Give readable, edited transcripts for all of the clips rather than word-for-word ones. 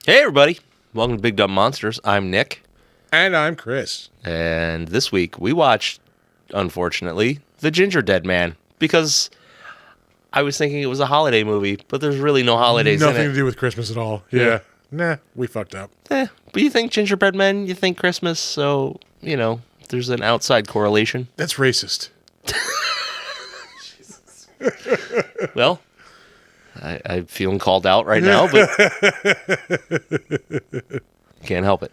Hey everybody, welcome to Big Dumb Monsters. I'm Nick. And I'm Chris. And this week we watched, unfortunately, The Gingerdead Man. Because I was thinking it was a holiday movie, but there's really no holidays in it. Nothing to do with Christmas at all. Yeah. Nah, we fucked up. But you think Gingerbread Men, you think Christmas, so, there's an outside correlation. That's racist. Well, I'm feeling called out right now, but can't help it.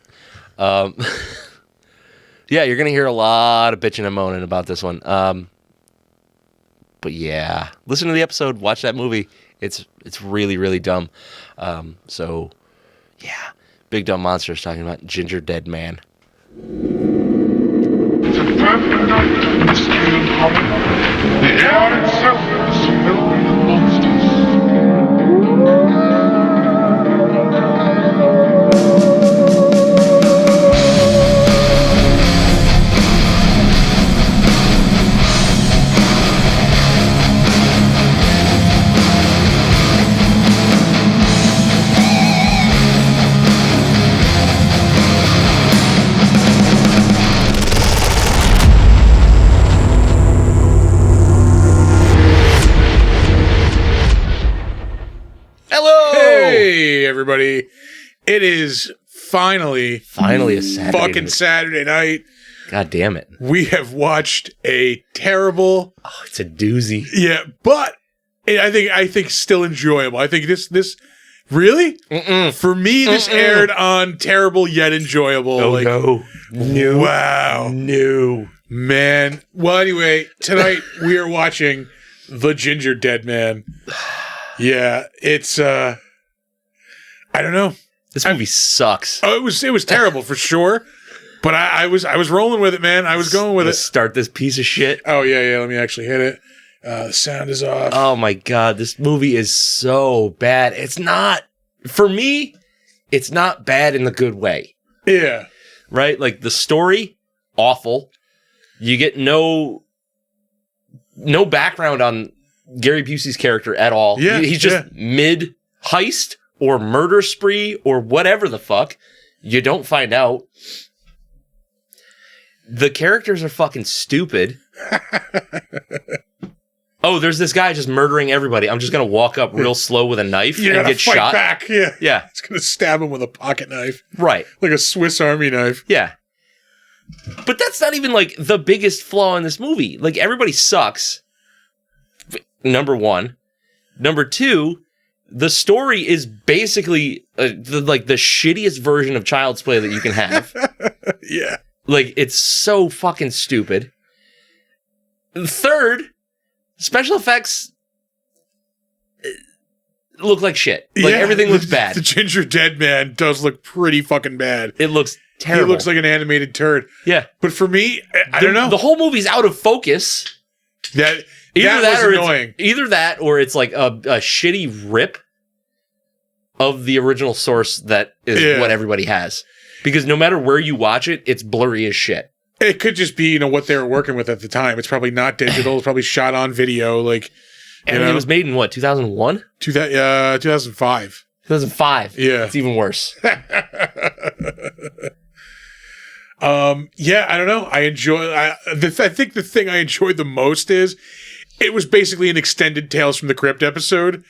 Yeah, you're going to hear a lot of bitching and moaning about this one. But yeah, listen to the episode, watch that movie. It's really, really dumb. So, yeah, Big Dumb Monsters talking about Gingerdead Man. It's a perfect night, mystery and horror. The air itself is filled with monsters. Hey, everybody. It is finally a Saturday fucking night. Saturday night. God damn it. We have watched a terrible, Oh, it's a doozy. but I think still enjoyable. I think this really? For me, this aired on terrible yet enjoyable. No. Wow. No. Man. Well, anyway, tonight we are watching The Gingerdead Man. Yeah, it's I don't know. This movie sucks. Oh, it was terrible for sure. But I was rolling with it, man. I was going with it. Start this piece of shit. Oh yeah. Let me actually hit it. The sound is off. Oh my god, this movie is so bad. It's not, for me, it's not bad in the good way. Yeah. Right? Like the story, awful. You get no background on Gary Busey's character at all. Yeah, He's just mid heist or murder spree or whatever the fuck. You don't find out. The characters are fucking stupid. Oh, there's this guy just murdering everybody. I'm just going to walk up real slow with a knife and get fight shot. back. Yeah. Yeah. It's going to stab him with a pocket knife. Right. Like a Swiss Army knife. Yeah. But that's not even like the biggest flaw in this movie. Like everybody sucks. Number one. Number two, the story is basically the shittiest version of Child's Play that you can have. Yeah. Like, it's so fucking stupid. Third, special effects look like shit. Like, everything looks bad. The Gingerdead Man does look pretty fucking bad. It looks terrible. He looks like an animated turd. Yeah. But for me, I don't know. The whole movie's out of focus. That Either was annoying. Either that or it's like a shitty rip of the original source that is what everybody has. Because no matter where you watch it, it's blurry as shit. It could just be, what they were working with at the time. It's probably not digital. It's probably shot on video. It was made in what, 2001? 2005. 2005. Yeah. It's even worse. Yeah, I don't know. I think the thing I enjoyed the most is it was basically an extended Tales from the Crypt episode.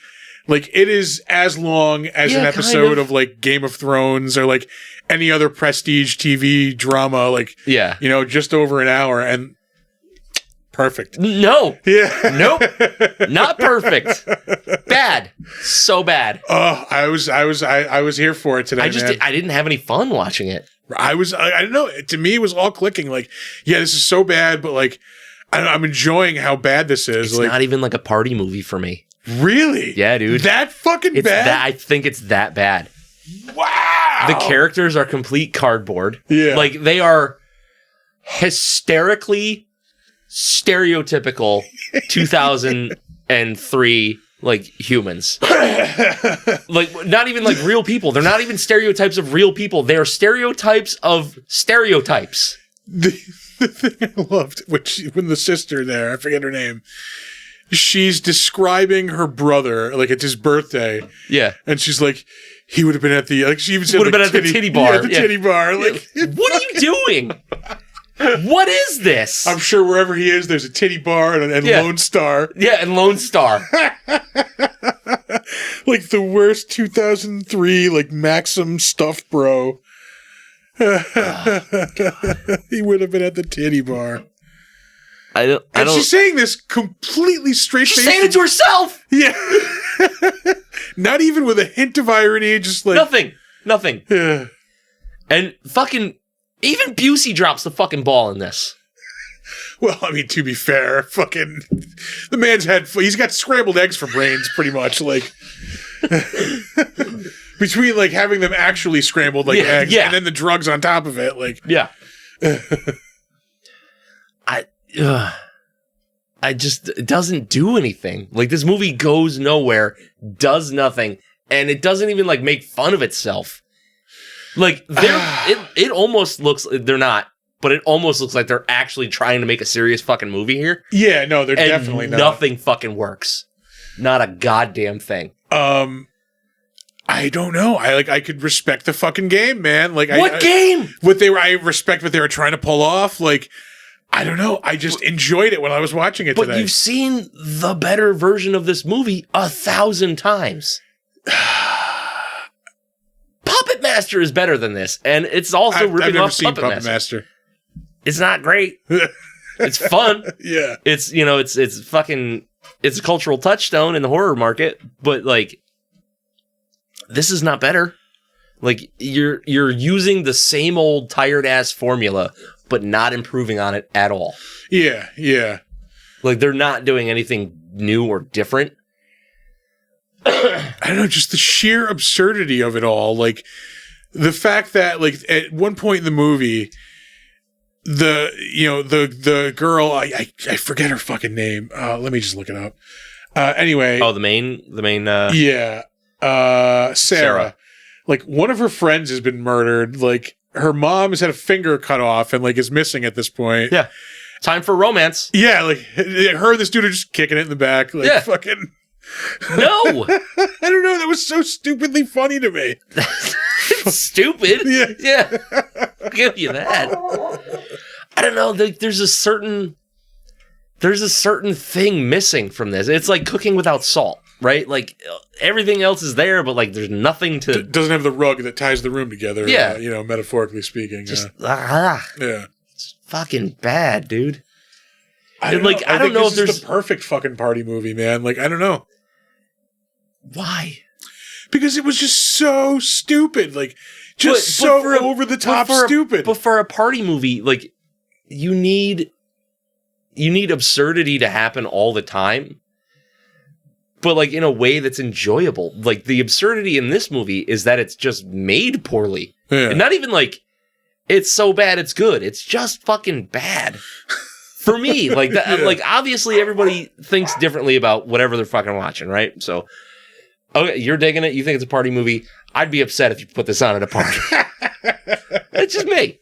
Like, it is as long as an episode of Game of Thrones or any other prestige TV drama. Just over an hour and perfect. No. Yeah. Nope. Not perfect. Bad. So bad. Oh, I was here for it today. I didn't have any fun watching it. I don't know. To me, it was all clicking. This is so bad, but I'm enjoying how bad this is. It's not even like a party movie for me. Really? Yeah, dude. That fucking bad? I think it's that bad. Wow. The characters are complete cardboard. Yeah. They are hysterically stereotypical 2003 humans. Not even real people. They're not even stereotypes of real people. They are stereotypes of stereotypes. The thing I loved when the sister there, I forget her name, she's describing her brother, it's his birthday. Yeah. And she's like, He would have been at the, like she even said, would have been at the titty bar. Yeah, the titty bar. Like, what are you doing? What is this? I'm sure wherever he is, there's a titty bar and Lone Star. Yeah, and Lone Star. Like the worst 2003, like Maxim stuff, bro. He would have been at the titty bar. I don't. She's saying this completely straight. She's saying it to herself. Yeah. Not even with a hint of irony, just like nothing. Yeah. And fucking even Busey drops the fucking ball in this. Well, I mean, to be fair, fucking the man's he's got scrambled eggs for brains, pretty much. Like between like having them actually scrambled like eggs, and then the drugs on top of it, like I just, it doesn't do anything. Like, this movie goes nowhere, does nothing, and it doesn't even, like, make fun of itself. Like, it almost looks, they're not, but it almost looks like they're actually trying to make a serious fucking movie here. Yeah, no, they're definitely not. Nothing fucking works. Not a goddamn thing. I don't know. I could respect the fucking game, man. Like, what game? I respect what they were trying to pull off. Like, I don't know. I just enjoyed it when I was watching it today. But you've seen the better version of this movie 1,000 times. Puppet Master is better than this, and it's also ripping off Puppet Master. It's not great. It's fun. Yeah. It's, you know, it's fucking, it's a cultural touchstone in the horror market, but like, this is not better. Like, you're using the same old tired ass formula, but not improving on it at all. Yeah, yeah. Like, they're not doing anything new or different. I don't know, just the sheer absurdity of it all. Like, the fact that, like, at one point in the movie, the girl, I forget her fucking name. Let me just look it up. Anyway. Oh, the main. Yeah. Sarah. Like, one of her friends has been murdered. Like, her mom has had a finger cut off and, like, is missing at this point. Yeah. Time for romance. Yeah, like, her and this dude are just kicking it in the back. Like, fucking... No! I don't know. That was so stupidly funny to me. Stupid? Yeah. I'll give you that. I don't know. There's a certain thing missing from this. It's like cooking without salt, right? Like, everything else is there, but, like, there's nothing to... doesn't have the rug that ties the room together, yeah. Metaphorically speaking. Just, yeah. It's fucking bad, dude. I don't know if there's the perfect fucking party movie, man. Like, I don't know. Why? Because it was just so stupid. Like, just over the top stupid. But for a party movie, like, you need absurdity to happen all the time. But, like, in a way that's enjoyable. Like, the absurdity in this movie is that it's just made poorly. Yeah. And not even, like, it's so bad it's good. It's just fucking bad. For me, like, that, like, obviously everybody thinks differently about whatever they're fucking watching, right? So, okay, you're digging it. You think it's a party movie. I'd be upset if you put this on at a party. It's just me.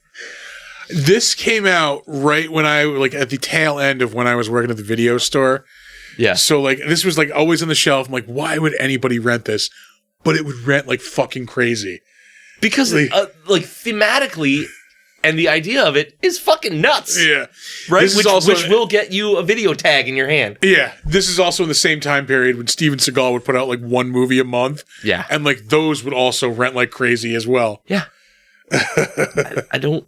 This came out right when at the tail end of when I was working at the video store. Yeah. So, like, this was, like, always on the shelf. I'm like, why would anybody rent this? But it would rent like fucking crazy. Because, like, thematically... And the idea of it is fucking nuts. Yeah. Right? Which will get you a video tag in your hand. Yeah. This is also in the same time period when Steven Seagal would put out like one movie a month. Yeah. And like those would also rent like crazy as well. Yeah. I don't...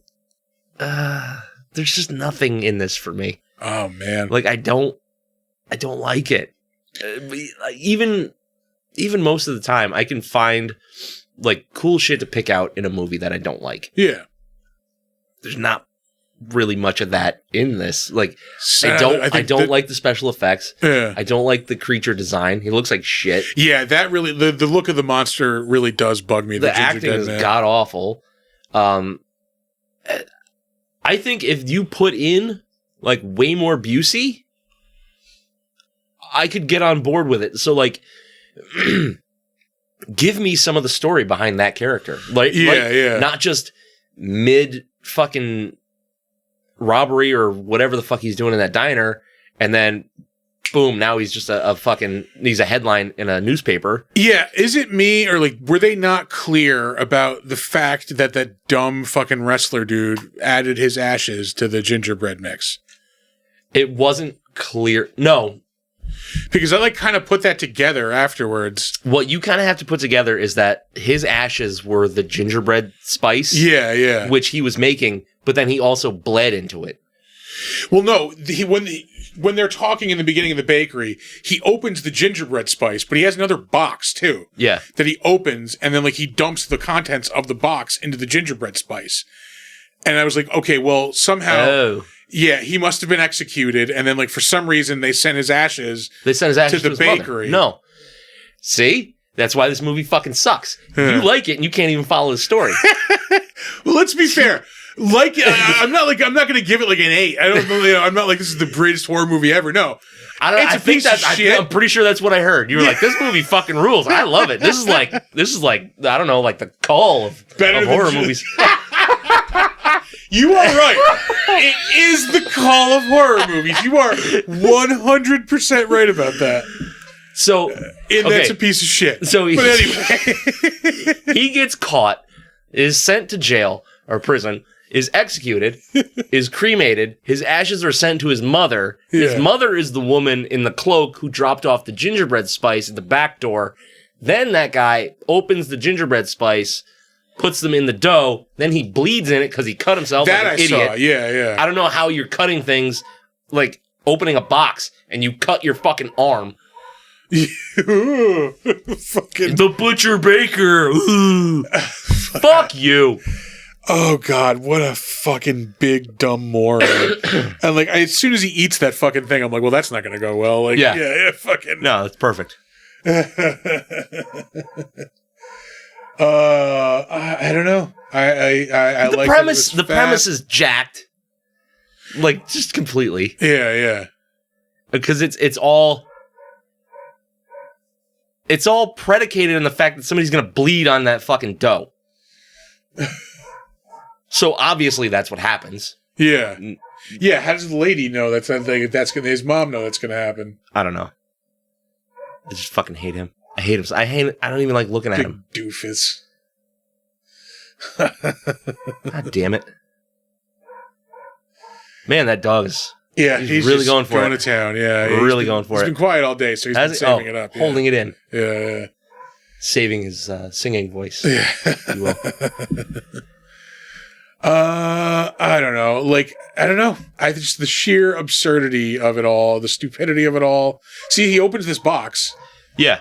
there's just nothing in this for me. Oh, man. Like, I don't like it. Even most of the time, I can find like cool shit to pick out in a movie that I don't like. Yeah. There's not really much of that in this. Like, I don't like the special effects. Yeah. I don't like the creature design. He looks like shit. Yeah, that really, the look of the monster really does bug me. The acting is god awful. I think if you put in like way more Busey, I could get on board with it. So like, give me some of the story behind that character. Like, not just mid fucking robbery or whatever the fuck he's doing in that diner, and then boom, now he's just he's a headline in a newspaper. Yeah, is it me or like were they not clear about the fact that that dumb fucking wrestler dude added his ashes to the gingerbread mix? It wasn't clear. No. Because I like kind of put that together afterwards. What you kind of have to put together is that his ashes were the gingerbread spice. Yeah. Which he was making, but then he also bled into it. Well, no, when they're talking in the beginning of the bakery, he opens the gingerbread spice, but he has another box too. Yeah. That he opens, and then like he dumps the contents of the box into the gingerbread spice. And I was like, okay, well, somehow... Oh. Yeah, he must have been executed, and then, like, for some reason, they sent his ashes. To the his bakery. Mother. No, see, that's why this movie fucking sucks. You like it, and you can't even follow the story. Well, let's be fair. Like, I'm not going to give it like an 8. I don't know. I'm not like this is the greatest horror movie ever. No, I'm pretty sure that's what I heard. You were like, this movie fucking rules. I love it. This is like I don't know, like the call of horror movies. You are right. It is the call of horror movies. You are 100% right about that. So, that's a piece of shit. So, but anyway, he gets caught, is sent to jail or prison, is executed, is cremated. His ashes are sent to his mother. Yeah. His mother is the woman in the cloak who dropped off the gingerbread spice at the back door. Then that guy opens the gingerbread spice, puts them in the dough, then he bleeds in it because he cut himself like an idiot. Saw. Yeah. I don't know how you're cutting things, like opening a box and you cut your fucking arm. Fucking the butcher baker. Fuck you. Oh God, what a fucking big dumb moron. And like as soon as he eats that fucking thing, I'm like, well, that's not gonna go well. Like, yeah, fucking. No, that's perfect. I don't know. I the like premise. The premise is jacked, like just completely. Yeah. Because it's all predicated on the fact that somebody's gonna bleed on that fucking dough. So obviously that's what happens. Yeah. How does the lady know that's not like that's gonna? His mom know that's gonna happen. I don't know. I just fucking hate him. I hate him. I don't even like looking at him. Doofus. God damn it. Man, that dog is... Yeah, he's really going for it. Going to town, yeah. Really going for it. He's been quiet all day, so he's been saving it up. Holding it in. Yeah. Saving his singing voice. Yeah. If you will. I don't know. Like, I don't know. Just the sheer absurdity of it all, the stupidity of it all. See, he opens this box. Yeah.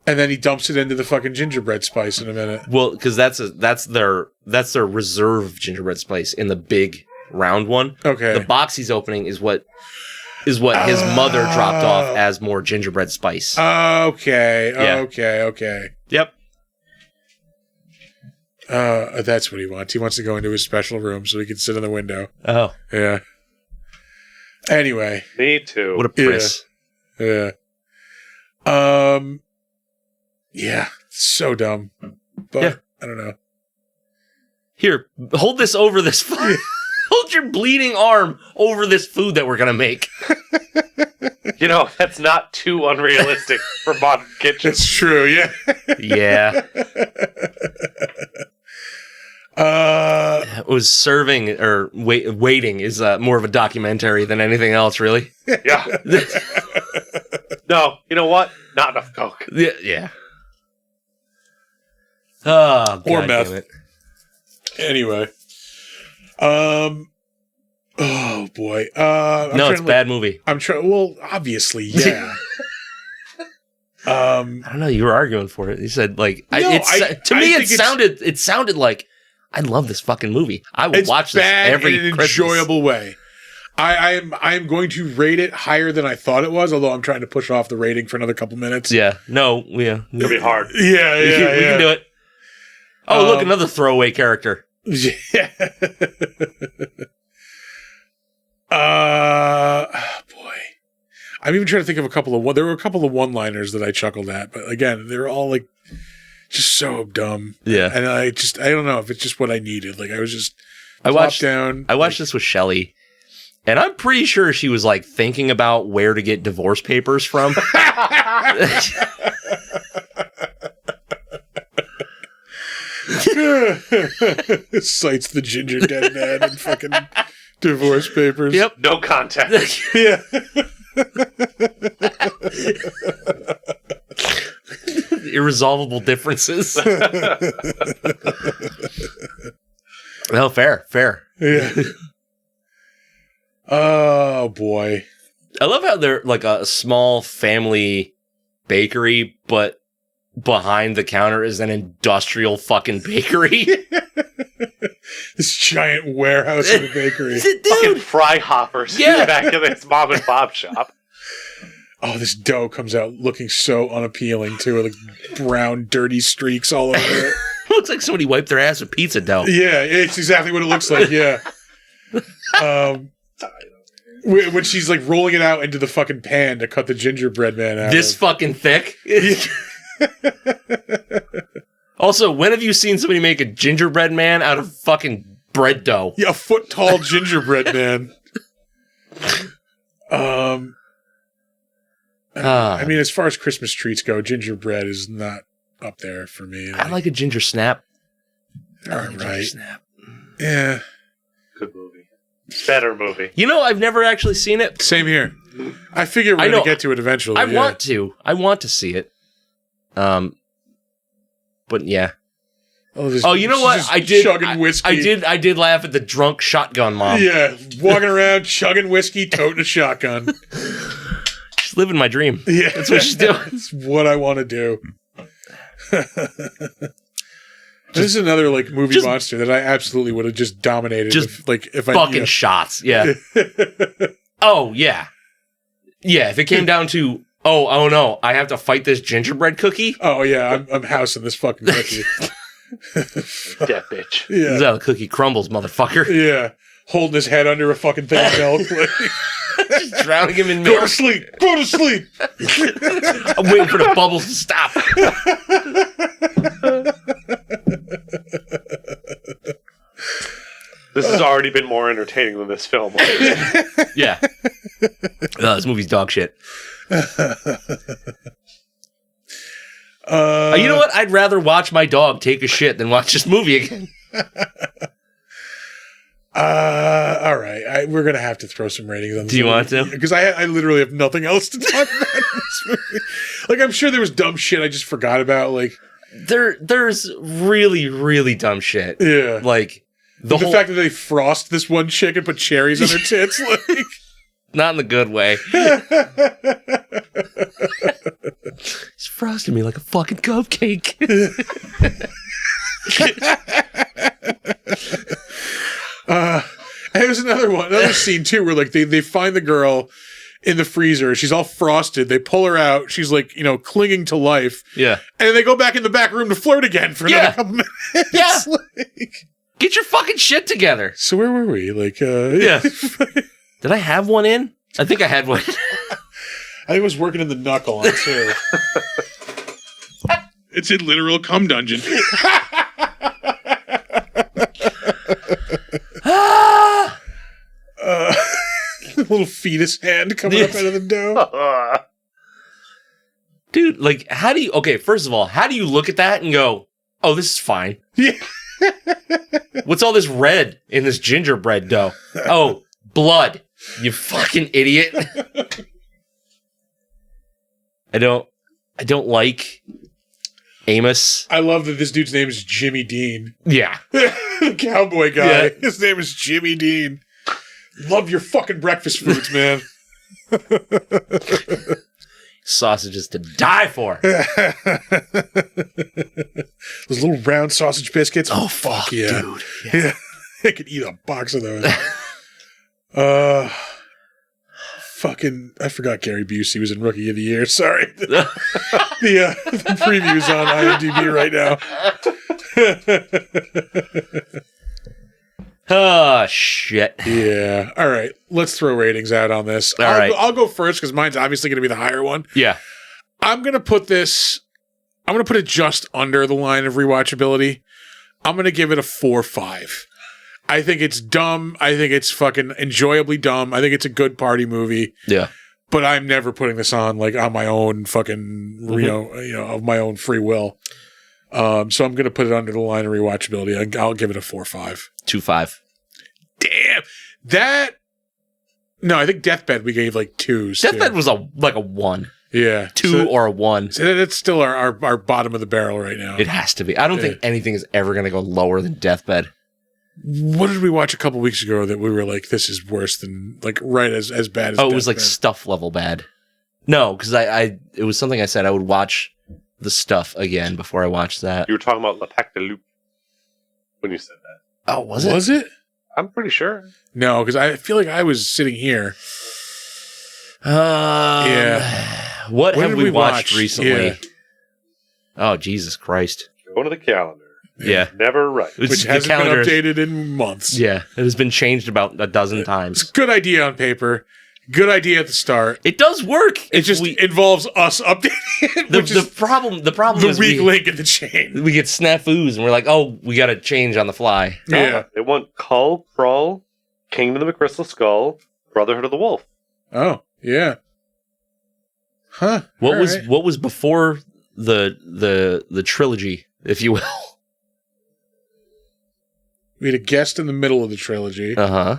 And then he dumps it into the fucking gingerbread spice in a minute. Well, because that's their reserve gingerbread spice in the big round one. Okay. The box he's opening is what his mother dropped off as more gingerbread spice. Okay. Yeah. Okay. Yep. That's what he wants. He wants to go into his special room so he can sit in the window. Oh. Yeah. Anyway. Me too. What a priss. Yeah. Yeah. So dumb. But yeah. I don't know. Here, hold this over this hold your bleeding arm over this food that we're gonna make. You know, that's not too unrealistic for modern kitchens. It's true, yeah. Yeah. It was serving or waiting is more of a documentary than anything else, really. Yeah. No, you know what? Not enough Coke. Yeah. Oh, God or meth. Damn it. Anyway. Oh boy. No, it's a bad movie. I'm trying. Well, obviously, yeah. I don't know. You were arguing for it. You said like, it sounded like I love this fucking movie. I will watch this every in an Christmas. enjoyable way. I am going to rate it higher than I thought it was, although I'm trying to push off the rating for another couple minutes. Yeah. No. Yeah. It'll be hard. Yeah. We can do it. Oh, look, another throwaway character. Yeah. Boy. I'm even trying to think of there were a couple of one-liners that I chuckled at, but again, they're all like just so dumb. Yeah. And I don't know if it's just what I needed. Like I was just I watched down. I watched this with Shelly, And I'm pretty sure she was like thinking about where to get divorce papers from. Cites the Gingerdead Man and fucking divorce papers. Yep. No contact. Yeah. Irresolvable differences. Well, fair. Yeah. Oh boy. I love how they're like a small family bakery, but behind the counter is an industrial fucking bakery. This giant warehouse of a bakery. Fucking fry hoppers in the back of this mom and pop shop. Oh, this dough comes out looking so unappealing too, like brown, dirty streaks all over it. Looks like somebody wiped their ass with pizza dough. Yeah, it's exactly what it looks like. Yeah. When she's like rolling it out into the fucking pan to cut the gingerbread man out. This fucking thick. Also, when have you seen somebody make a gingerbread man out of fucking bread dough? Yeah, a foot tall gingerbread man. I mean, as far as Christmas treats go, gingerbread is not up there for me. I like a ginger snap. All I like a right. ginger snap. Yeah. Good movie. Better movie. You know, I've never actually seen it. Same here. I figure we're going to get to it eventually. I want to. I want to see it. But yeah. Oh, you know what? I did. Chugging whiskey. I did laugh at the drunk shotgun mom. Yeah, walking around chugging whiskey, toting a shotgun. She's living my dream. Yeah, that's what she's doing. That's what I want to do. This is another like movie monster that I absolutely would have just dominated. If I fucking shots. Yeah. Oh yeah. Yeah. If it came down to oh no, I have to fight this gingerbread cookie. Oh yeah, I'm housing this fucking cookie. That bitch. Yeah. This is how the cookie crumbles, motherfucker. Yeah. Holding his head under a fucking thing of milk. Just drowning him in milk. Go to sleep. Go to sleep. I'm waiting for the bubbles to stop. This has already been more entertaining than this film. Yeah. This movie's dog shit. You know what? I'd rather watch my dog take a shit than watch this movie again. All right. We're going to have to throw some ratings on this. Do you want to? Because I literally have nothing else to talk about in this movie. Like, I'm sure there was dumb shit I just forgot about. Like, there's really, really dumb shit. Yeah. Like, the fact that they frost this one chick and put cherries on her tits. Like, not in the good way. He's frosting me like a fucking cupcake. There's another scene too, where like they find the girl in the freezer. She's all frosted. They pull her out. She's like, clinging to life. Yeah. And then they go back in the back room to flirt again for another couple minutes. Yeah. Like, get your fucking shit together. So where were we? Like, yeah. Did I have one in? I think I had one. I think it was working in the knuckle on too. It's a literal cum dungeon. Little fetus hand coming up out of the dough. Dude, like, first of all, how do you look at that and go, oh, this is fine? Yeah. What's all this red in this gingerbread dough? Oh, blood. You fucking idiot. I don't like Amos. I love that this dude's name is Jimmy Dean. Yeah. The cowboy guy. Yeah. His name is Jimmy Dean. Love your fucking breakfast foods, man. Sausages to die for. Those little round sausage biscuits. Oh, fuck, yeah. dude. Yeah. I could eat a box of those. Fucking, I forgot Gary Busey was in Rookie of the Year. Sorry. The preview's on IMDb right now. Oh, shit. Yeah. All right. Let's throw ratings out on this. I'll go first because mine's obviously going to be the higher one. Yeah. I'm going to put it just under the line of rewatchability. I'm going to give it a 4.5. I think it's dumb. I think it's fucking enjoyably dumb. I think it's a good party movie. Yeah. But I'm never putting this on like on my own fucking, of my own free will. So I'm going to put it under the line of rewatchability. I'll give it a 4.5. 2.5. Damn. No, I think Deathbed we gave like 2s. Deathbed was a 1. Yeah. 2 or a 1. So that's still our bottom of the barrel right now. It has to be. I don't think anything is ever going to go lower than Deathbed. What did we watch a couple weeks ago that we were like, this is worse than, like, right as bad as it was like Deathbed? Stuff level bad. No, because it was something I said I would watch the Stuff again before I watched that. You were talking about Le Pac de Loup when you said that. Oh, was it? Was it? I'm pretty sure. No, because I feel like I was sitting here. Yeah. What have did we we watched watch? recently? Yeah. Oh, Jesus Christ. Go to the calendar. Yeah. Never right. Which hasn't been updated in months. Yeah. It has been changed about a dozen It's times. a good idea on paper. Good idea at the start. It does work. It just involves us updating it, which the is problem the is weak link in the chain. we get snafus and we're like, oh, we got to change on the fly. Yeah. They want Cull, Crawl, Kingdom of the Crystal Skull, Brotherhood of the Wolf. Oh, yeah. Huh. What All right. was before the trilogy, if you will? We had a guest in the middle of the trilogy. Uh-huh.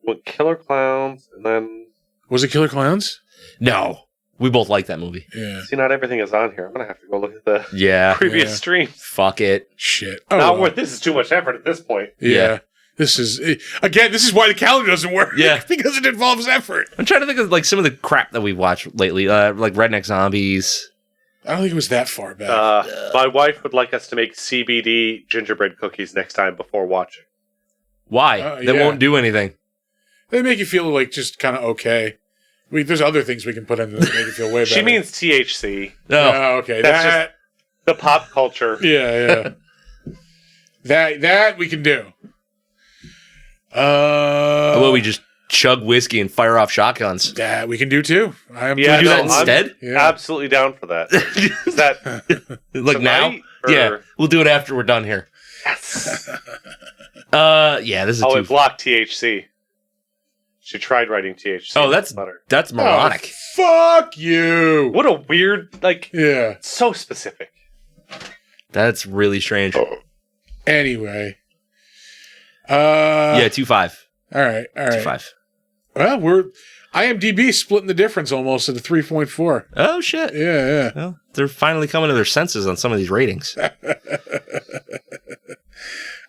Want Killer Clowns, and then... Was it Killer Clowns? No. We both like that movie. Yeah. See, not everything is on here. I'm going to have to go look at the Yeah. previous Yeah. stream. Fuck it. Shit. Oh, Not well. worth. This is too much effort at this point. Yeah. This is why the calendar doesn't work. Yeah. Because it involves effort. I'm trying to think of like some of the crap that we've watched lately, like Redneck Zombies. I don't think it was that far back. My wife would like us to make CBD gingerbread cookies next time before watching. Why? They yeah. won't do anything. They make you feel like just kind of okay. There's other things we can put in that make you feel way better. She means THC. No. Oh, okay. That's That. The pop culture. Yeah. that we can do. Well, we just chug whiskey and fire off shotguns. That we can do too. Yeah, we do that I'm instead? Yeah. Absolutely down for that. Is that Like now? tonight, or- Yeah. We'll do it after we're done here. Yes. Yeah, this is Oh, too... it blocked THC. She tried writing THC. Oh, that's butter. that's moronic. Oh, fuck you. What a weird, Yeah. so specific. That's really strange. Anyway. Yeah, 2.5. All right. 2.5. Well, we're IMDb splitting the difference almost at a 3.4. Oh, shit. Yeah. Well, they're finally coming to their senses on some of these ratings.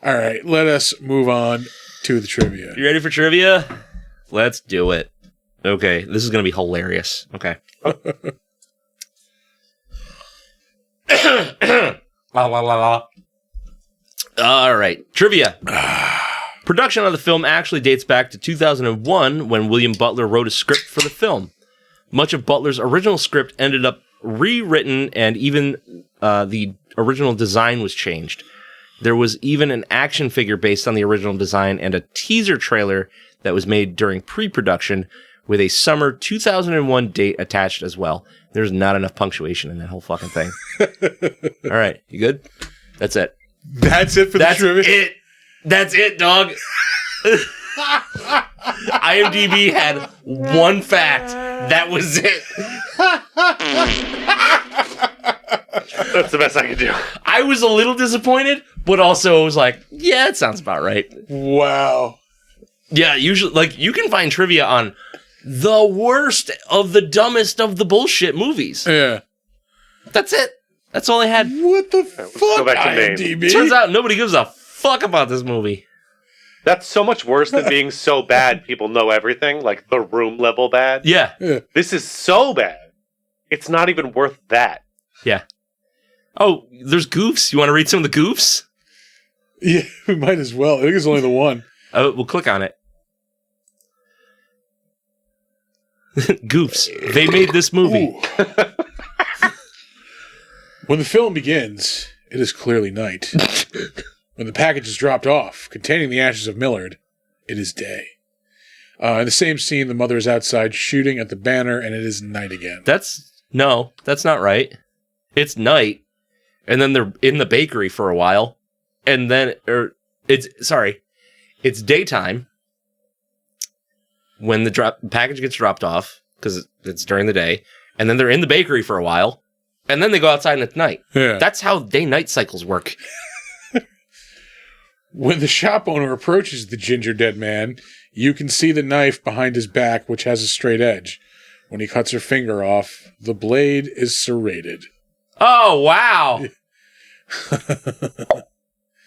All right. Let us move on to the trivia. You ready for trivia? Let's do it. Okay, this is going to be hilarious. Okay. La, la, la, la. All right, trivia. Production of the film actually dates back to 2001 when William Butler wrote a script for the film. Much of Butler's original script ended up rewritten, and even the original design was changed. There was even an action figure based on the original design and a teaser trailer that was made during pre-production with a summer 2001 date attached as well. There's not enough punctuation in that whole fucking thing. All right, you good? That's it. That's it for the trivia? That's it, dog. IMDb had one fact. That was it. That's the best I can do. I was a little disappointed, but also I was like, yeah, it sounds about right. Wow. Yeah, usually, like, you can find trivia on the worst of the dumbest of the bullshit movies. Yeah. That's it. That's all I had. What the let's go fuck, back to Maine. IMDb? Turns out nobody gives a fuck about this movie. That's so much worse than being so bad people know everything, like The Room level bad. Yeah. This is so bad. It's not even worth that. Yeah. Oh, there's goofs. You want to read some of the goofs? Yeah, we might as well. I think it's only the one. Oh, we'll click on it. Goofs. They made this movie. When the film begins, it is clearly night. When the package is dropped off, containing the ashes of Millard, it is day. In the same scene, the mother is outside shooting at the banner, and it is night again. That's not right. It's night, and then they're in the bakery for a while, and then It's daytime when the package gets dropped off, because it's during the day, and then they're in the bakery for a while, and then they go outside and it's night. Yeah. That's how day-night cycles work. When the shop owner approaches the Gingerdead Man, you can see the knife behind his back, which has a straight edge. When he cuts her finger off, the blade is serrated. Oh, wow.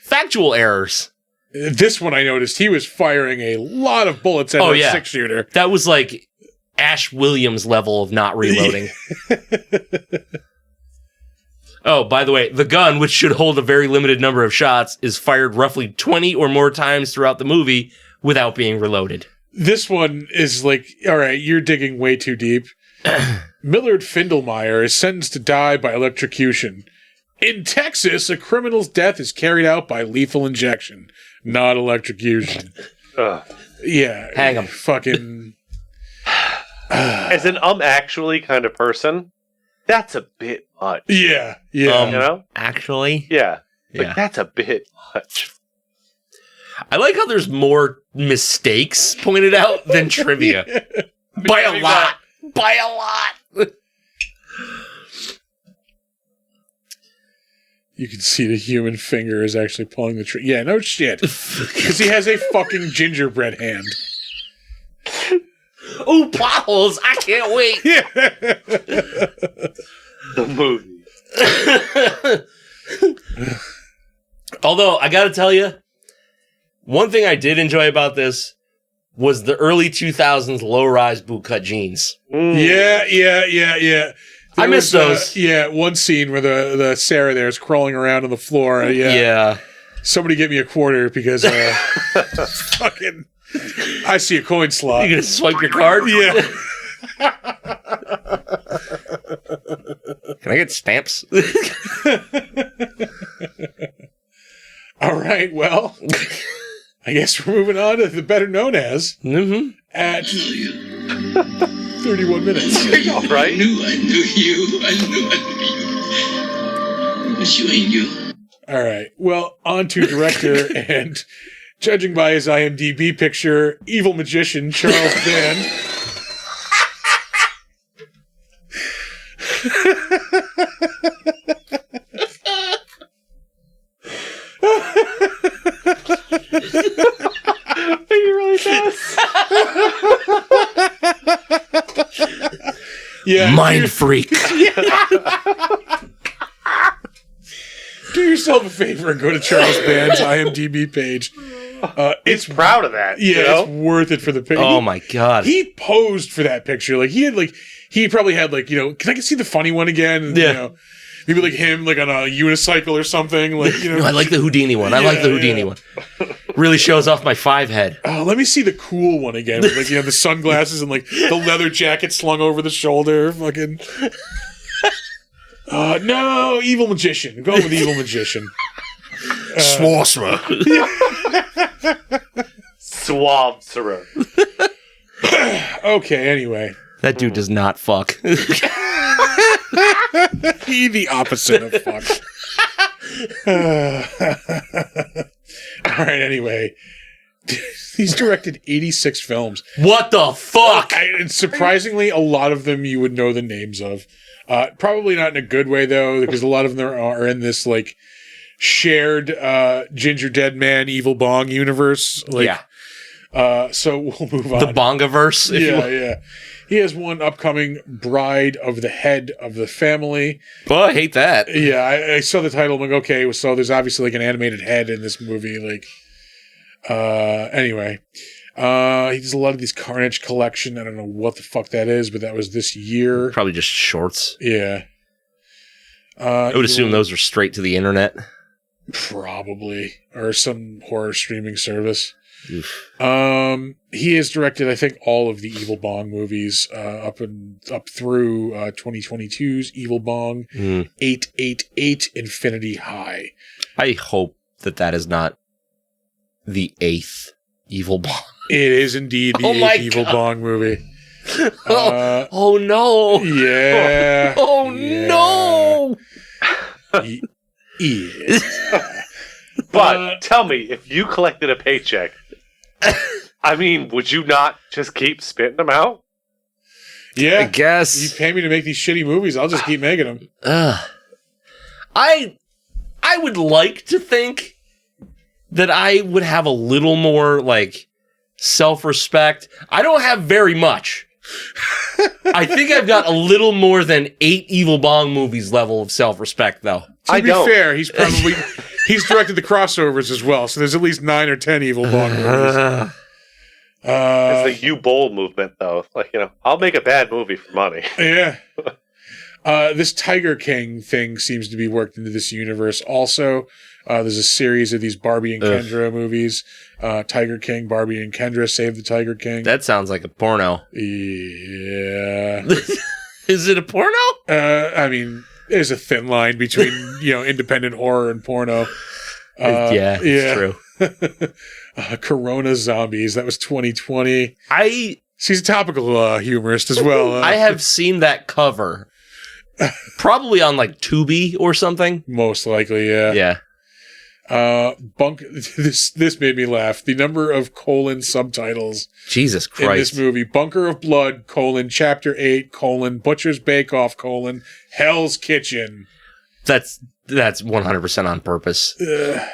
Factual errors. This one I noticed, he was firing a lot of bullets at a 6-shooter. That was like Ash Williams level of not reloading. Oh, by the way, the gun, which should hold a very limited number of shots, is fired roughly 20 or more times throughout the movie without being reloaded. This one is like, all right, you're digging way too deep. Millard Findelmeyer is sentenced to die by electrocution. In Texas, a criminal's death is carried out by lethal injection, not electrocution. Yeah. Hang 'em. Fucking... As an actually kind of person, that's a bit much. Yeah. You know? Actually? Yeah. Yeah. Like, that's a bit much. I like how there's more mistakes pointed out than trivia. By a lot. By a lot. You can see the human finger is actually pulling the trigger. Yeah, no shit. Because he has a fucking gingerbread hand. Oh, plot holes. I can't wait. The movie. Although, I gotta tell you, one thing I did enjoy about this was the early 2000s low-rise bootcut jeans. Yeah. I miss those. One scene where the Sarah there is crawling around on the floor. Yeah. Somebody get me a quarter because fucking I see a coin slot. You gonna swipe your card? Yeah. Can I get stamps? All right, well, I guess we're moving on to the better known as at 31 minutes. All right. I knew you. But you ain't you. All right. Well, on to director and judging by his IMDb picture, evil magician Charles Band. He really does. Yeah. Mind freak. Do yourself a favor and go to Charles Band's IMDb page. It's proud of that. Yeah, you know? it's worth it for the picture. Oh my god. He posed for that picture. Like he probably had can I see the funny one again? And, Yeah. Maybe like him like on a unicycle or something. Like No, I like the Houdini one. I like the Houdini one. Really shows off my 5 head. Oh, let me see the cool one again. With, the sunglasses and the leather jacket slung over the shoulder. Fucking. No, evil magician. Go with evil magician. Swarsma. Swabserer. Okay, anyway. That dude does not fuck. He the opposite of fuck. All right, anyway. He's directed 86 films. What the fuck? And surprisingly, a lot of them you would know the names of. Probably not in a good way, though, because a lot of them are in this, shared Gingerdead Man, Evil Bong universe. Yeah. So we'll move on. The Bongaverse, if you will. Yeah. He has one upcoming, Bride of the Head of the Family. Oh, I hate that. Yeah, I saw the title. I'm like, okay, so there's obviously an animated head in this movie. Anyway. He does a lot of these Carnage collection. I don't know what the fuck that is, but that was this year. Probably just shorts. Yeah. I would assume those are straight to the internet. Probably. Or some horror streaming service. Oof. He has directed, I think, all of the Evil Bong movies up through 2022's Evil Bong, 888 Infinity High. I hope that is not the 8th Evil Bong. It is indeed the 8th Evil Bong movie. Oh no! Yeah. Oh yeah. no! He is. But tell me, if you collected a paycheck I mean, would you not just keep spitting them out? Yeah. I guess. You pay me to make these shitty movies, I'll just keep making them. I would like to think that I would have a little more, like, self-respect. I don't have very much. I think I've got a little more than 8 Evil Bong movies level of self-respect, though. To be fair, he's directed the crossovers as well, so there's at least 9 or 10 Evil Bong movies. It's the U-Bowl movement, though. Like, I'll make a bad movie for money. Yeah. This Tiger King thing seems to be worked into this universe also. There's a series of these Barbie and Kendra movies. Tiger King, Barbie and Kendra, Save the Tiger King. That sounds like a porno. Yeah. Is it a porno? I mean, there's a thin line between, independent horror and porno. It's true. Corona Zombies. That was 2020. She's a topical humorist as well. I have seen that cover. Probably on like Tubi or something. Most likely, yeah. Yeah. This made me laugh. The number of subtitles. Jesus Christ. In this movie. Bunker of Blood, Chapter 8, Butcher's Bake Off, Hell's Kitchen. That's 100% on purpose.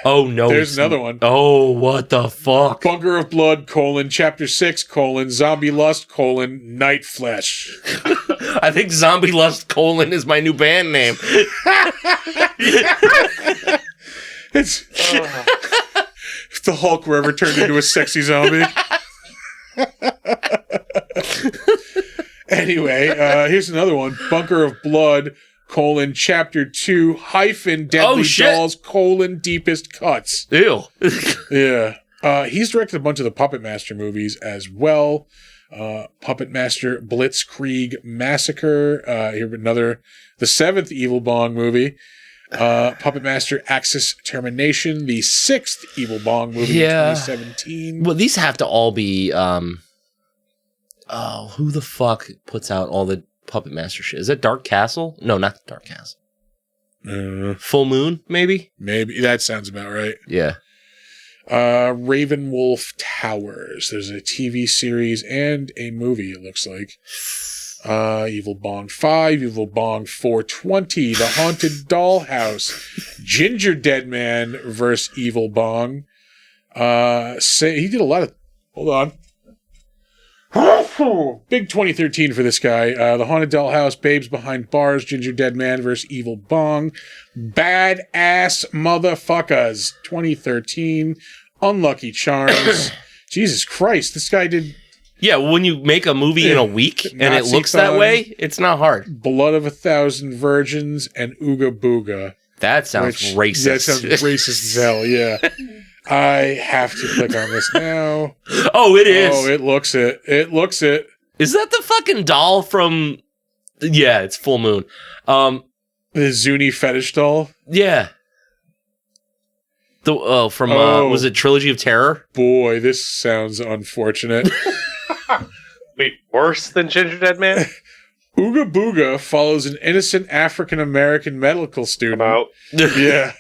Oh no. There's another one. Oh, what the fuck? Bunker of Blood, Chapter 6, Zombie Lust, Night Flesh. I think Zombie Lust, is my new band name. It's if the Hulk were ever turned into a sexy zombie. Anyway, here's another one. Bunker of Blood, Chapter 2, Deadly Dolls, Deepest Cuts. Ew. Yeah. He's directed a bunch of the Puppet Master movies as well. Puppet Master Blitzkrieg Massacre. The 7th Evil Bong movie. Puppet Master Axis Termination, the 6th Evil Bong movie in 2017. Well, these have to all be, who the fuck puts out all the Puppet Master shit? Is it Dark Castle? No, not Dark Castle. Full Moon, maybe? Maybe. That sounds about right. Yeah. Ravenwolf Towers. There's a TV series and a movie, it looks like. Evil Bong 5, Evil Bong 420, The Haunted Dollhouse, Gingerdead Man vs. Evil Bong. He did a lot of... Hold on. Big 2013 for this guy. The Haunted Dollhouse, Babes Behind Bars, Gingerdead Man vs. Evil Bong. Badass Motherfuckers, 2013. Unlucky Charms. Jesus Christ, this guy did... Yeah, when you make a movie in a week and it looks that way, it's not hard. Blood of 1,000 Virgins and Ooga Booga. That sounds racist. That sounds racist as hell, yeah. I have to click on this now. Oh, it is. Oh, it looks it. It looks it. Is that the fucking doll from... Yeah, it's Full Moon. The Zuni fetish doll? Yeah. Was it Trilogy of Terror? Boy, this sounds unfortunate. Wait, worse than Gingerdead Man? Ooga Booga follows an innocent African-American medical student. Yeah.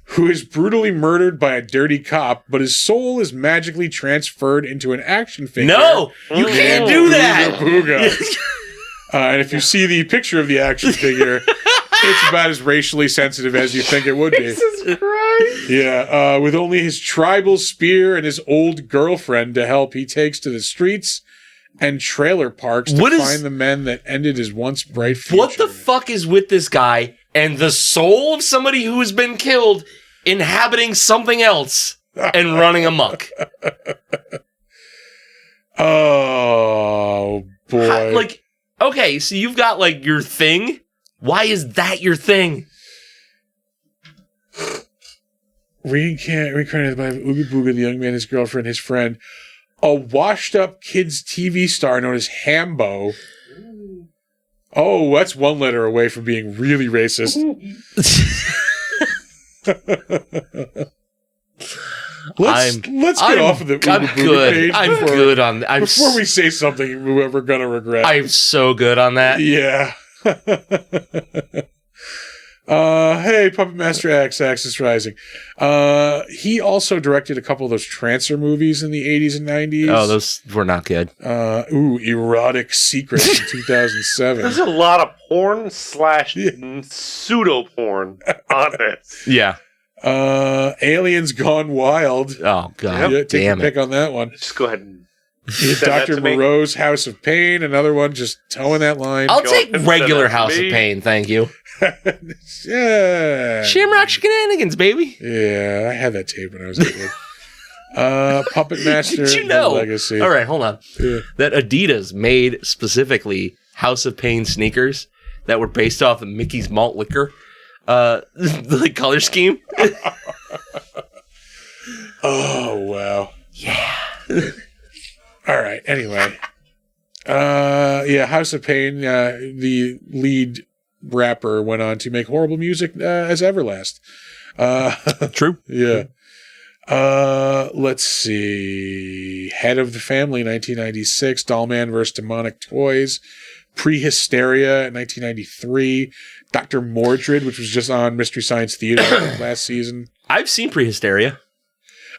Who is brutally murdered by a dirty cop, but his soul is magically transferred into an action figure. No! You can't do that! Ooga Booga. And if you see the picture of the action figure, it's about as racially sensitive as you think it would be. Jesus Christ! Yeah, with only his tribal spear and his old girlfriend to help, he takes to the streets and trailer parks to find the men that ended his once bright future. What the fuck is with this guy and the soul of somebody who has been killed inhabiting something else and running amok? Oh, boy. Okay, so you've got, your thing. Why is that your thing? Reincarnated by Oogie Booga, the young man, his girlfriend, his friend. A washed-up kids TV star known as Hambo. Oh, that's one letter away from being really racist. Let's get off of the Oogie Booga page. I'm good on that. Before we say something we're going to regret. I'm so good on that. Yeah. Hey, Puppet Master X, Axis Rising. He also directed a couple of those Trancer movies in the 80s and 90s. Oh, those were not good. Erotic Secret in 2007. There's a lot of porn / pseudo porn on this. Yeah. Aliens Gone Wild. Oh, God. Yeah, take damn a pick it. on that one. Just go ahead and send that Dr. to me. Moreau's House of Pain, another one just towing that line. I'll Go take ahead and regular send that to House of me. Pain, thank you. Yeah. Shamrock Shenanigans, baby. Yeah, I had that tape when I was a kid. Puppet Master Did you The know? Legacy. All right, hold on. Yeah. That Adidas made specifically House of Pain sneakers that were based off of Mickey's malt liquor, the color scheme. Oh, wow. Yeah. All right, anyway. House of Pain, the lead rapper went on to make horrible music as Everlast. True. Yeah. Let's see. Head of the Family, 1996. Dollman vs. Demonic Toys. Prehysteria, 1993. Dr. Mordred, which was just on Mystery Science Theater last season. I've seen Prehysteria.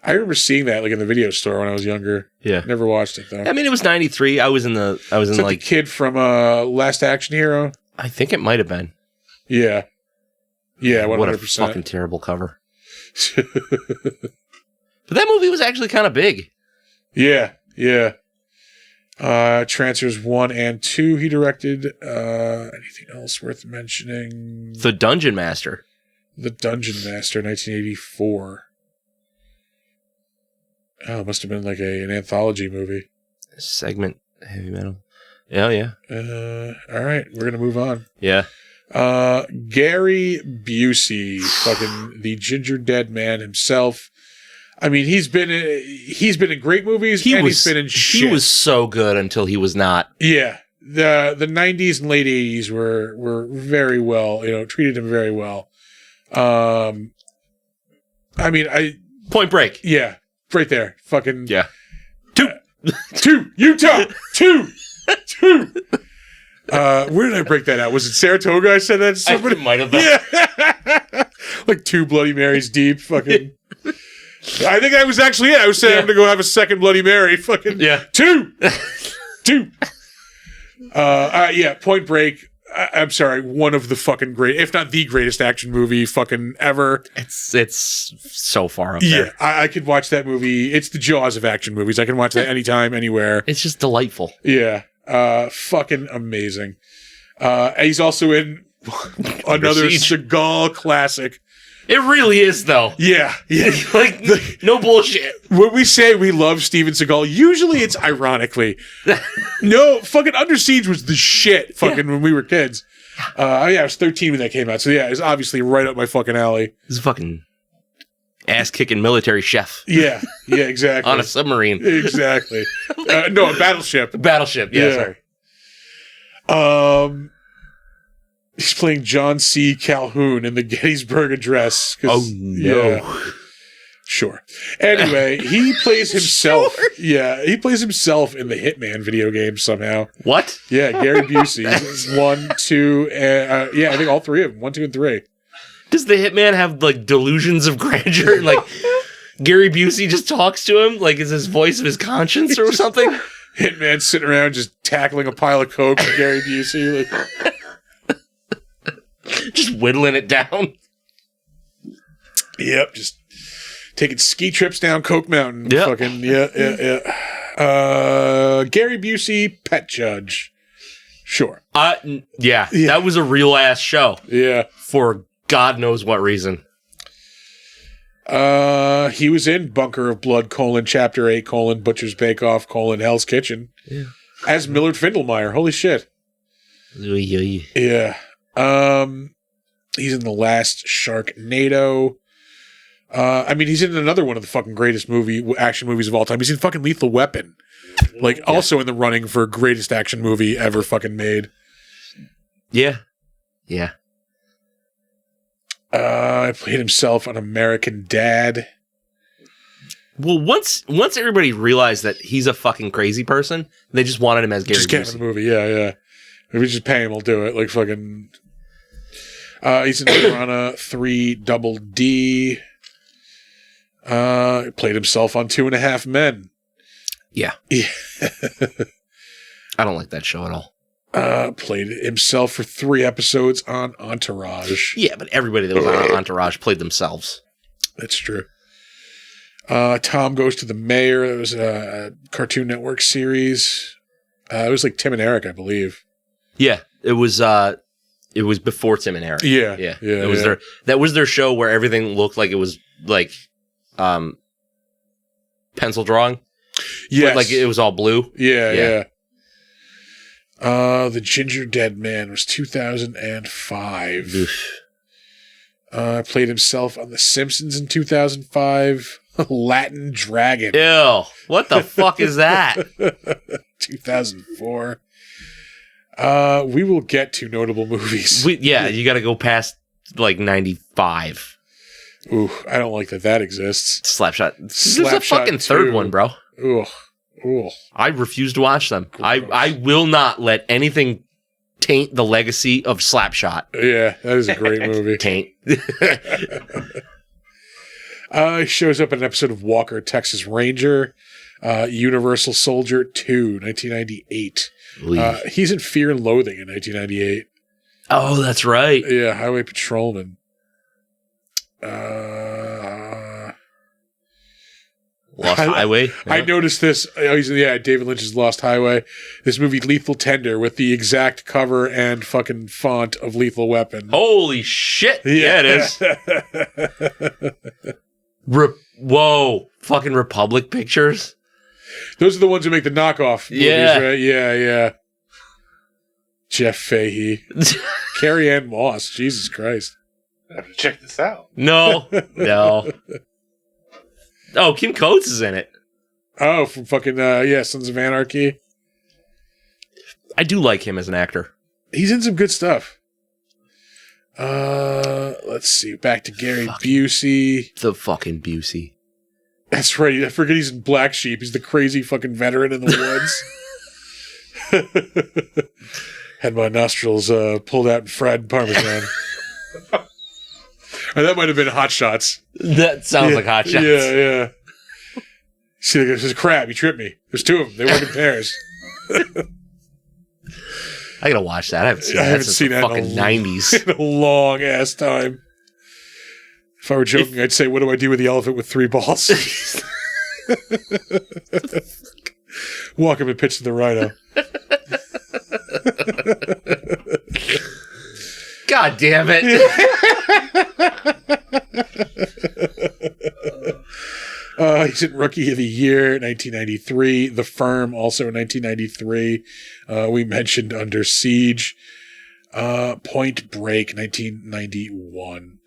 I remember seeing that like in the video store when I was younger. Yeah. Never watched it though. I mean, it was 93. I was in Is that like, the kid from Last Action Hero? I think it might have been. Yeah. Yeah, 100%. What a fucking terrible cover. But that movie was actually kind of big. Yeah. Trancers 1 and 2 he directed. Anything else worth mentioning? The Dungeon Master. The Dungeon Master, 1984. Oh, it must have been like an anthology movie. Segment heavy metal. Yeah. All right, we're gonna move on. Yeah. Gary Busey, fucking the Gingerdead Man himself. I mean, he's been in great movies. He's been in shit. He was so good until he was not. Yeah, the 90s and late 80s were very well, treated him very well. I mean, Point Break. yeah, right there, fucking Yeah. two Utah, two. Where did I break that out? Was it Saratoga? I said that to somebody. It might have been. Yeah, like 2 Bloody Marys deep. Fucking. I think I was actually it. I was saying I'm gonna go have a second Bloody Mary. Fucking Yeah. two. Yeah. Point Break. I'm sorry. One of the fucking great, if not the greatest action movie fucking ever. It's so far up Yeah, there. I could watch that movie. It's the Jaws of action movies. I can watch that anytime, anywhere. It's just delightful. Yeah. Fucking amazing. He's also in another Siege. Seagal classic. It really is, though. Yeah. Like, no bullshit. When we say we love Steven Seagal, usually it's ironically. No, fucking Under Siege was the shit fucking when we were kids. I was 13 when that came out. So yeah, it's obviously right up my fucking alley. This is a fucking ass-kicking military chef Yeah, exactly. on a submarine. Exactly. No, a battleship. Battleship, sorry. He's playing John C. Calhoun in the Gettysburg Address. Oh, no. Yeah. Sure. Anyway, he plays himself. Sure. Yeah, he plays himself in the Hitman video game somehow. What? Yeah, Gary Busey. 1, 2, and I think all 3 of them. 1, 2, and 3. Does the hitman have, like, delusions of grandeur? Like, Gary Busey just talks to him? Like, is his voice of his conscience or something? Hitman sitting around just tackling a pile of coke with Gary Busey. Like, Just whittling it down. yep, just taking ski trips down Coke Mountain. Yep. Fucking, yeah. Gary Busey, Pet Judge. Sure. Yeah, that was a real ass show Yeah. for God knows what reason. He was in Bunker of Blood, Chapter 8, Butcher's Bake Off, Hell's Kitchen. Yeah. As Millard Findlemeyer. Holy shit. Yeah. He's in The Last Sharknado. I mean, he's in another one of the fucking greatest action movies of all time. He's in fucking Lethal Weapon. Like, also in the running for greatest action movie ever fucking made. Yeah. He played himself on American Dad. Well, once everybody realized that he's a fucking crazy person, they just wanted him as Gary Just get him in Busey. the movie, yeah. If we just pay him, we'll do it. Like fucking... He's in Piranha 3 Double D. Played himself on 2.5 Men. Yeah. Yeah. I don't like that show at all. Played himself for 3 episodes on Entourage. Yeah, but everybody that was on Entourage played themselves. That's true. Tom Goes to the Mayor. It was a Cartoon Network series. It was like Tim and Eric, I believe. Yeah, it was before Tim and Eric. Yeah. It was that was their show where everything looked like it was like pencil drawing. Yes. Like it was all blue. Yeah. The Gingerdead Man was 2005. Played himself on The Simpsons in 2005. Latin Dragon. Ew. What the fuck is that? 2004. We will get to notable movies. You got to go past like 95. Ooh, I don't like that exists. Slapshot. There's a Slapshot fucking 2. third one, bro. Ooh. I refuse to watch them. I will not let anything taint the legacy of Slapshot. Yeah, that is a great movie. Taint. He shows up in an episode of Walker, Texas Ranger, Universal Soldier 2, 1998. He's in Fear and Loathing in 1998. Oh, that's right. Yeah, Highway Patrolman. Lost Highway. I noticed this. He's David Lynch's Lost Highway. This movie, Lethal Tender, with the exact cover and fucking font of Lethal Weapon. Holy shit. Yeah, it is. Whoa. Fucking Republic Pictures. Those are the ones who make the knockoff movies, right? Yeah. Jeff Fahey. Carrie Ann Moss. Jesus Christ. I have to check this out. No. Oh, Kim Coates is in it. Oh, from fucking, Sons of Anarchy. I do like him as an actor. He's in some good stuff. Let's see. Back to Gary Busey. The fucking Busey. That's right. I forget he's in Black Sheep. He's the crazy fucking veteran in the woods. Had my nostrils pulled out and fried in Parmesan. Or that might have been Hot Shots. That sounds like Hot Shots. Yeah. See, there's a crab. He tripped me. There's 2 of them. They work in pairs. I gotta watch that. I haven't seen that since the fucking 90s. In a long ass time. If I were joking, I'd say, what do I do with the elephant with 3 balls? Walk up and pitch to the rhino. God damn it. He's in Rookie of the Year, 1993. The Firm, also 1993. We mentioned Under Siege. Point Break, 1991.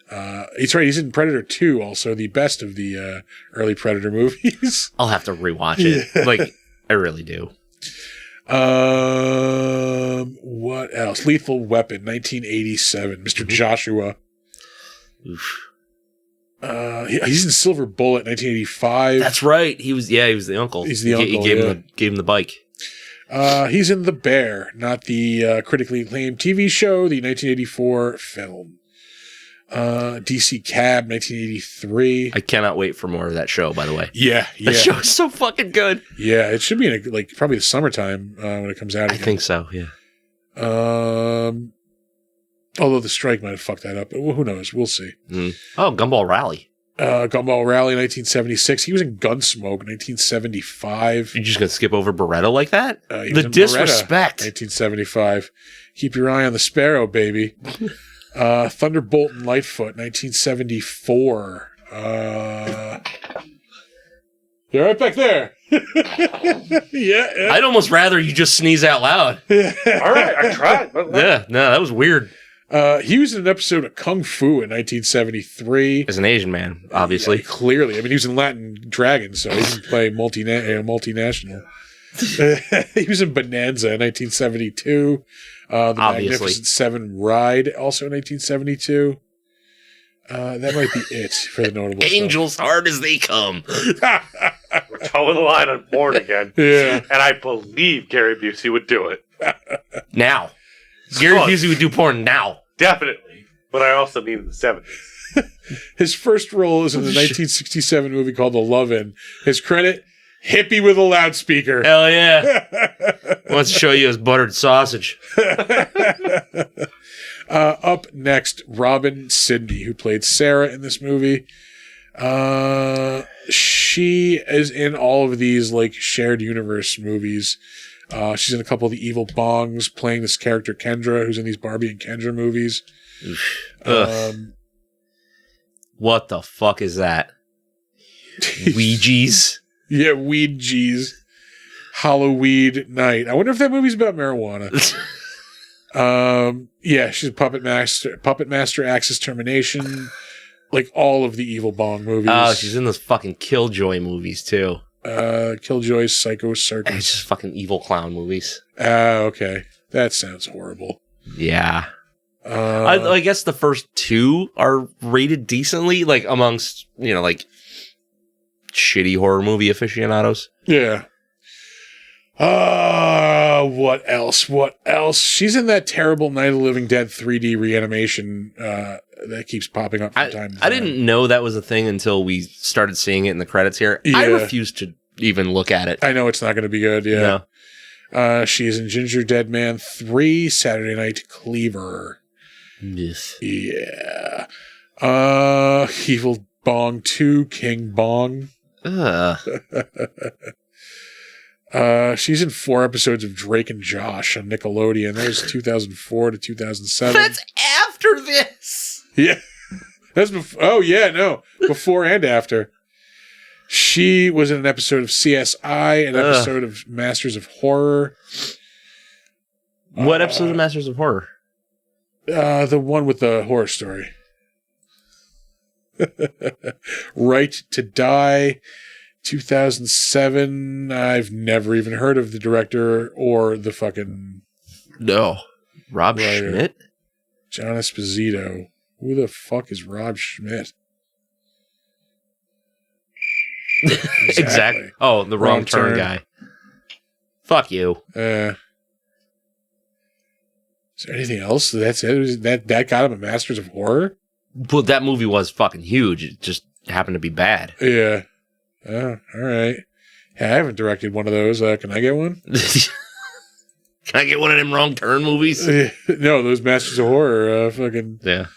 He's right. He's in Predator 2, also the best of the early Predator movies. I'll have to rewatch it. Yeah. Like, I really do. What else? Lethal Weapon, 1987. Mr. Joshua. Oof. He's in Silver Bullet, 1985. That's right. He was the uncle. He's the uncle. He gave him the bike. He's in The Bear, not the critically acclaimed TV show, the 1984 film. DC Cab, 1983. I cannot wait for more of that show, by the way. Yeah. That show is so fucking good. Yeah, it should be in probably the summertime when it comes out again. I think so, yeah. Although the strike might have fucked that up, but who knows? We'll see. Oh, Gumball Rally. Gumball Rally, 1976. He was in Gunsmoke, 1975. You're just going to skip over Beretta like that? The disrespect. Beretta, 1975. Keep your eye on the Sparrow, baby. Thunderbolt and Lightfoot, 1974. You're right back there. Yeah. I'd almost rather you just sneeze out loud. All right, I tried. Yeah, no, that was weird. He was in an episode of Kung Fu in 1973. As an Asian man, obviously. Yeah, clearly. I mean, he was in Latin Dragon, so he can play multinational. He was in Bonanza in 1972. The Magnificent Seven Ride, also in 1972. That might be it for the notable Angels stuff. hard as they come. We're towing the line on Born Again. Yeah. And I believe Gary Busey would do it. Now. Gary Busey would do porn now. Definitely. But I also mean in the 70s. His first role is in the 1967 movie called The Love-In. His credit, hippie with a loudspeaker. Hell yeah. Wants to show you his buttered sausage. Up next, Robin Sidney, who played Sarah in this movie. She is in all of these like shared universe movies. She's in a couple of the Evil Bongs, playing this character Kendra, who's in these Barbie and Kendra movies. What the fuck is that? Ouija's? Yeah, Ouija's. Halloween Night. I wonder if that movie's about marijuana. Yeah, she's a Puppet Master, Axis Termination, like all of the Evil Bong movies. Oh, she's in those fucking Killjoy movies too. Killjoy's Psycho Circus. It's just fucking evil clown movies. Okay. That sounds horrible. Yeah. I guess the first two are rated decently, like amongst, like shitty horror movie aficionados. Yeah. What else? She's in that terrible Night of the Living Dead 3D reanimation that keeps popping up from time to time. I didn't know that was a thing until we started seeing it in the credits here. Yeah. I refuse to even look at it. I know it's not going to be good, yeah. No. She's in Gingerdead Man 3, Saturday Night Cleaver. Yes. Yeah. Evil Bong 2, King Bong. She's in 4 episodes of Drake and Josh on Nickelodeon. That was 2004 to 2007. That's after this. Yeah. That's before. Oh, yeah, no. Before and after. She was in an episode of CSI, an episode of Masters of Horror. What episode of Masters of Horror? The one with the horror story. Right to Die, 2007. I've never even heard of the director or the fucking... No. Rob writer. Schmidt? John Esposito. Who the fuck is Rob Schmidt? Exactly. Oh, the wrong turn guy. Fuck you. Is there anything else? That's it. That got him a Masters of Horror? Well, that movie was fucking huge. It just happened to be bad. Yeah. Oh, all right. Yeah, I haven't directed one of those. Can I get one? Can I get one of them wrong turn movies? No, those Masters of Horror. Fucking. Yeah.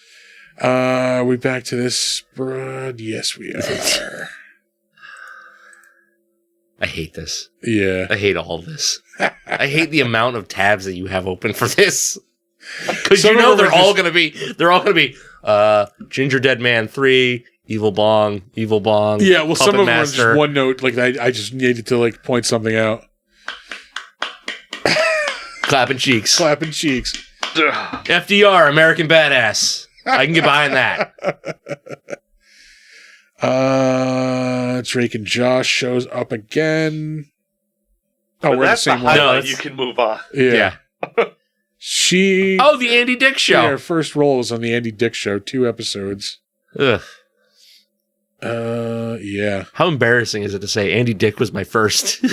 Are we back to this, bro? Yes, we are. I hate this. Yeah. I hate all of this. I hate the amount of tabs that you have open for this. Because you know they're all gonna be Gingerdead Man 3, Evil Bong. Yeah, well, Puppet some of them Master. are just one note. Like I just needed to like point something out. Clapping cheeks. Clapping cheeks. FDR, American Badass. I can get behind that. Drake and Josh shows up again. Oh, But we're the that's the same one. highlight. No, You can move on. Yeah. She. Oh, the Andy Dick Yeah, her Show. first role was on the Andy Dick Show, 2 episodes. Ugh. Yeah. How embarrassing is it to say Andy Dick was my first?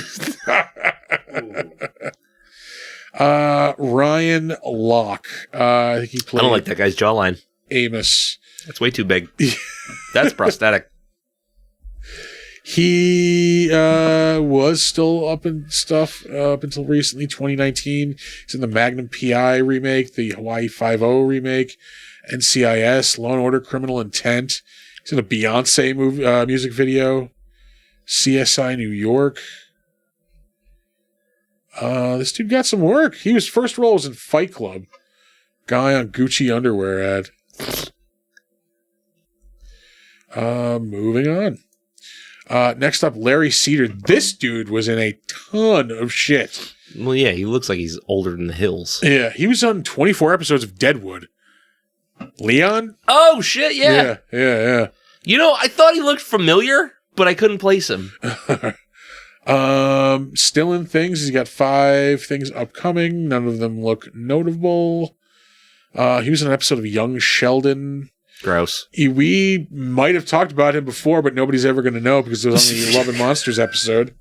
Ryan Locke. I think he I played don't like that guy's jawline. Amos. That's way too big. That's prosthetic. He was still up in stuff up until recently, 2019. He's in the Magnum PI remake, the Hawaii Five-0 remake, NCIS, Law & Order Criminal Intent. He's in a Beyonce movie, music video, CSI New York. This dude got some work. His first role was in Fight Club. Guy on Gucci underwear ad. Moving on. Next up, Larry Cedar. This dude was in a ton of shit. Well, yeah, he looks like he's older than the hills. Yeah, he was on 24 episodes of Deadwood. Leon? Oh, shit, yeah. Yeah. You know, I thought he looked familiar, but I couldn't place him. Still in things. He's got 5 things upcoming. None of them look notable. He was in an episode of Young Sheldon. Gross. We might have talked about him before, but nobody's ever going to know because it was on the Love and Monsters episode.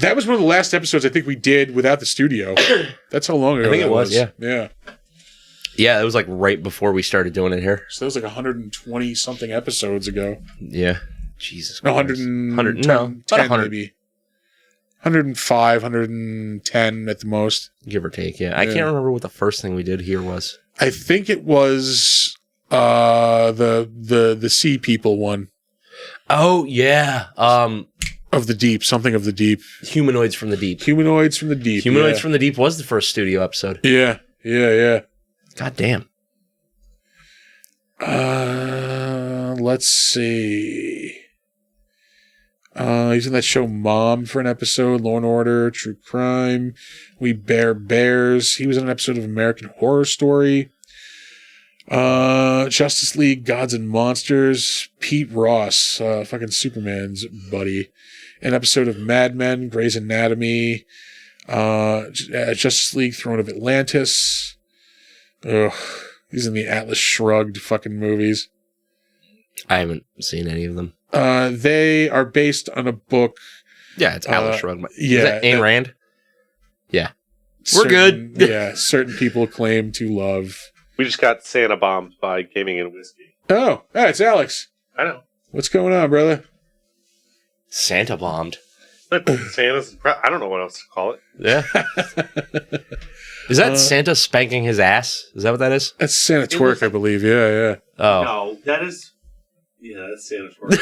That was one of the last episodes I think we did without the studio. That's how long ago I think that it was, yeah. Yeah. Yeah, it was like right before we started doing it here. So that was like 120 something episodes ago. Yeah. Jesus No, Christ. 100, no, about 10 maybe. 105, 110 at the most. Give or take, yeah. I can't remember what the first thing we did here was. I think it was the Sea People one. Oh, yeah. Of the Deep, something of the Deep. Humanoids from the Deep. Humanoids from the Deep. Humanoids from the Deep was the first studio episode. Yeah. God damn. Let's see. He's in that show Mom for an episode, Law and Order, True Crime, We Bear Bears. He was in an episode of American Horror Story. Justice League, Gods and Monsters, Pete Ross, fucking Superman's buddy. An episode of Mad Men, Grey's Anatomy, Justice League, Throne of Atlantis. Ugh. He's in the Atlas Shrugged fucking movies. I haven't seen any of them. They are based on a book. Yeah, it's Atlas Shrugged. Yeah. Is that Ayn Rand? Yeah. We're good. Certain people claim to love. We just got Santa bombed by Gaming and Whiskey. Oh, it's Alex. I know. What's going on, brother? Santa bombed. But Santa's... I don't know what else to call it. Yeah. Is that Santa spanking his ass? Is that what that is? That's Santa twerk, I believe. Yeah. Oh. No, that is... Yeah, that's Santa twerk.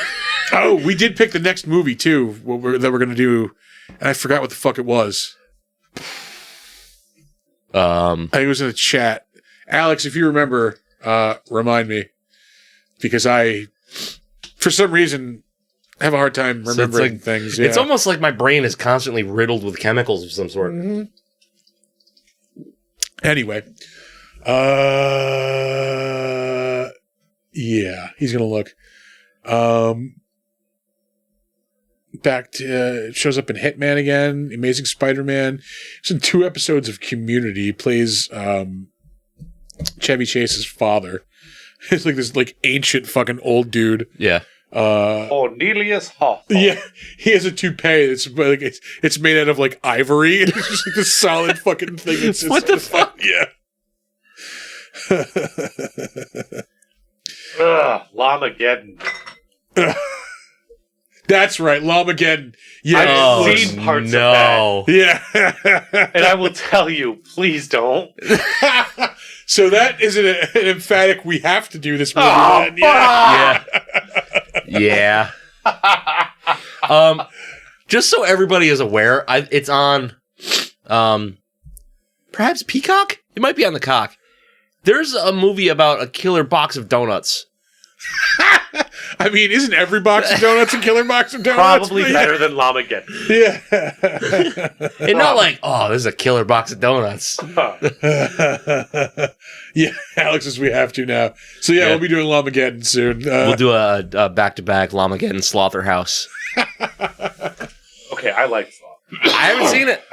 Oh, we did pick the next movie, too, that we're going to do, and I forgot what the fuck it was. I think it was in the chat. Alex, if you remember, remind me. Because I, for some reason, have a hard time remembering things. Yeah. It's almost like my brain is constantly riddled with chemicals of some sort. Mm-hmm. Anyway. Yeah, he's going to look. Back to shows up in Hitman again, Amazing Spider-Man. He's in 2 episodes of Community. He plays Chevy Chase's father. It's like this ancient fucking old dude. Yeah. Cornelius Hawthorne. Yeah, he has a toupee. It's made out of ivory. It's just like this solid fucking thing. What the fuck? Yeah. Llamageddon. That's right, Llamageddon. Yeah. I've seen parts of that. Yeah. And I will tell you, please don't. So that is an emphatic we have to do this movie. Oh, then. Yeah. Yeah. Just so everybody is aware, it's on perhaps Peacock? It might be on the cock. There's a movie about a killer box of donuts. I mean, isn't every box of donuts a killer box of donuts? Probably better than Llamageddon. Yeah. And not like, oh, this is a killer box of donuts. Yeah, Alex says we have to now. So yeah, we'll be doing Llamageddon soon. We'll do a back-to-back Llamageddon Slaughterhouse. Okay, I like Slaughter. I haven't seen it.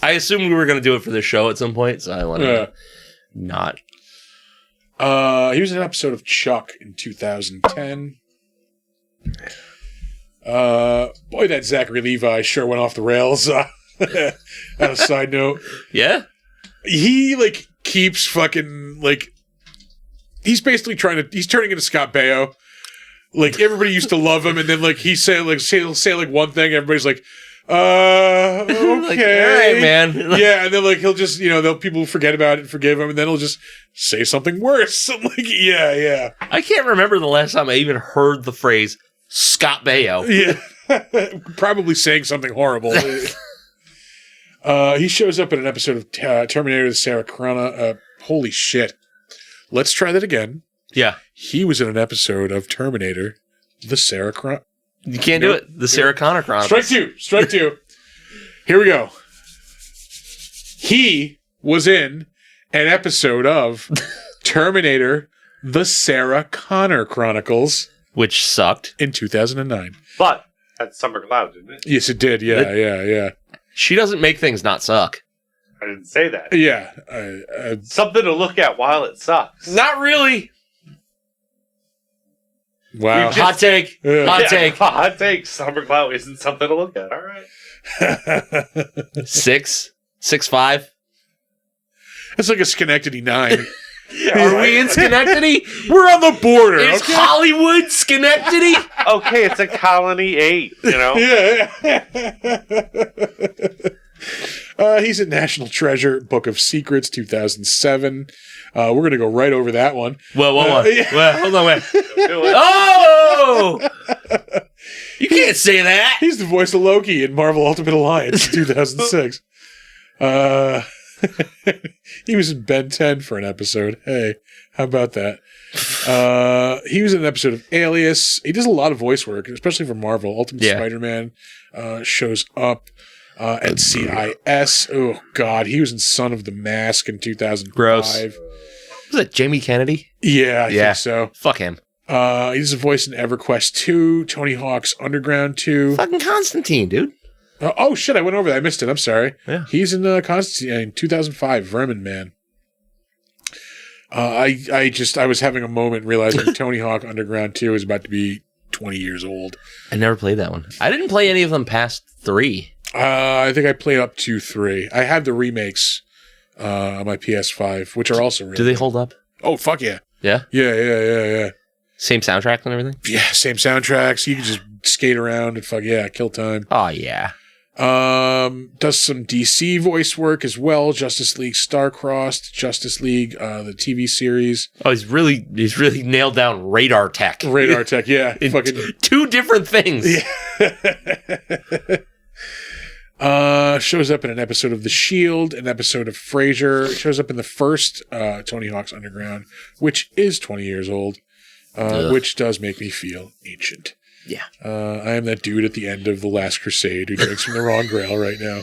I assumed we were going to do it for this show at some point, so I wanted to not. He was in an episode of Chuck in 2010. Boy, that Zachary Levi sure went off the rails. On a side note. Yeah? He, keeps fucking, he's basically he's turning into Scott Baio. Everybody used to love him, and then, he'll say one thing, everybody's like, okay. All right, man. Yeah, and then he'll just, people forget about it and forgive him, and then he'll just say something worse. I'm like, yeah. I can't remember the last time I even heard the phrase Scott Baio. Yeah. Probably saying something horrible. He shows up in an episode of Terminator with Sarah Connor. Holy shit. Let's try that again. Yeah. He was in an episode of Terminator, the Sarah Connor. You can't do it. The Sarah Connor Chronicles. Strike two. Here we go. He was in an episode of Terminator, the Sarah Connor Chronicles. Which sucked. In 2009. But had Summer Cloud, didn't it? Yes, it did. Yeah. She doesn't make things not suck. I didn't say that. Yeah. Something to look at while it sucks. Not really. Wow. Hot take. Hot take. Hot take. Summer Cloud isn't something to look at. All right. 6'5". That's like a Schenectady 9. Are we in Schenectady? We're on the border. Is Okay? Hollywood Schenectady? Okay, it's a Colony 8, you know? Yeah. He's a National Treasure, Book of Secrets, 2007. We're going to go right over that one. Well, yeah. well, hold on, wait. Do it. Oh! You can't say that. He's the voice of Loki in Marvel Ultimate Alliance, 2006. He was in Ben 10 for an episode. Hey, how about that? He was in an episode of Alias. He does a lot of voice work, especially for Marvel. Ultimate Spider-Man shows up. NCIS. Oh, God. He was in Son of the Mask in 2005. Gross. Was that Jamie Kennedy? Yeah, I think so. Fuck him. He's a voice in EverQuest 2, Tony Hawk's Underground 2. Fucking Constantine, dude. Oh, shit, I went over that. I missed it. I'm sorry. Yeah. He's in Constantine in 2005, Vermin Man. I was having a moment realizing Tony Hawk Underground 2 is about to be 20 years old. I never played that one. I didn't play any of them past 3. I think I played up to 3. I had the remakes on my PS5, which are also really Do they hold up? Oh, fuck yeah. Yeah? Yeah. Same soundtrack and everything? Yeah, same soundtracks. You can just skate around and fuck yeah, kill time. Oh, yeah. Does some DC voice work as well. Justice League Starcrossed, Justice League, the TV series. Oh, he's really nailed down radar tech. Radar tech, yeah. Fucking 2 different things. Yeah. Shows up in an episode of The Shield, an episode of Frasier. Shows up in the first Tony Hawk's Underground, which is 20 years old, which does make me feel ancient. Yeah. I am that dude at the end of The Last Crusade who drinks from the wrong grail right now.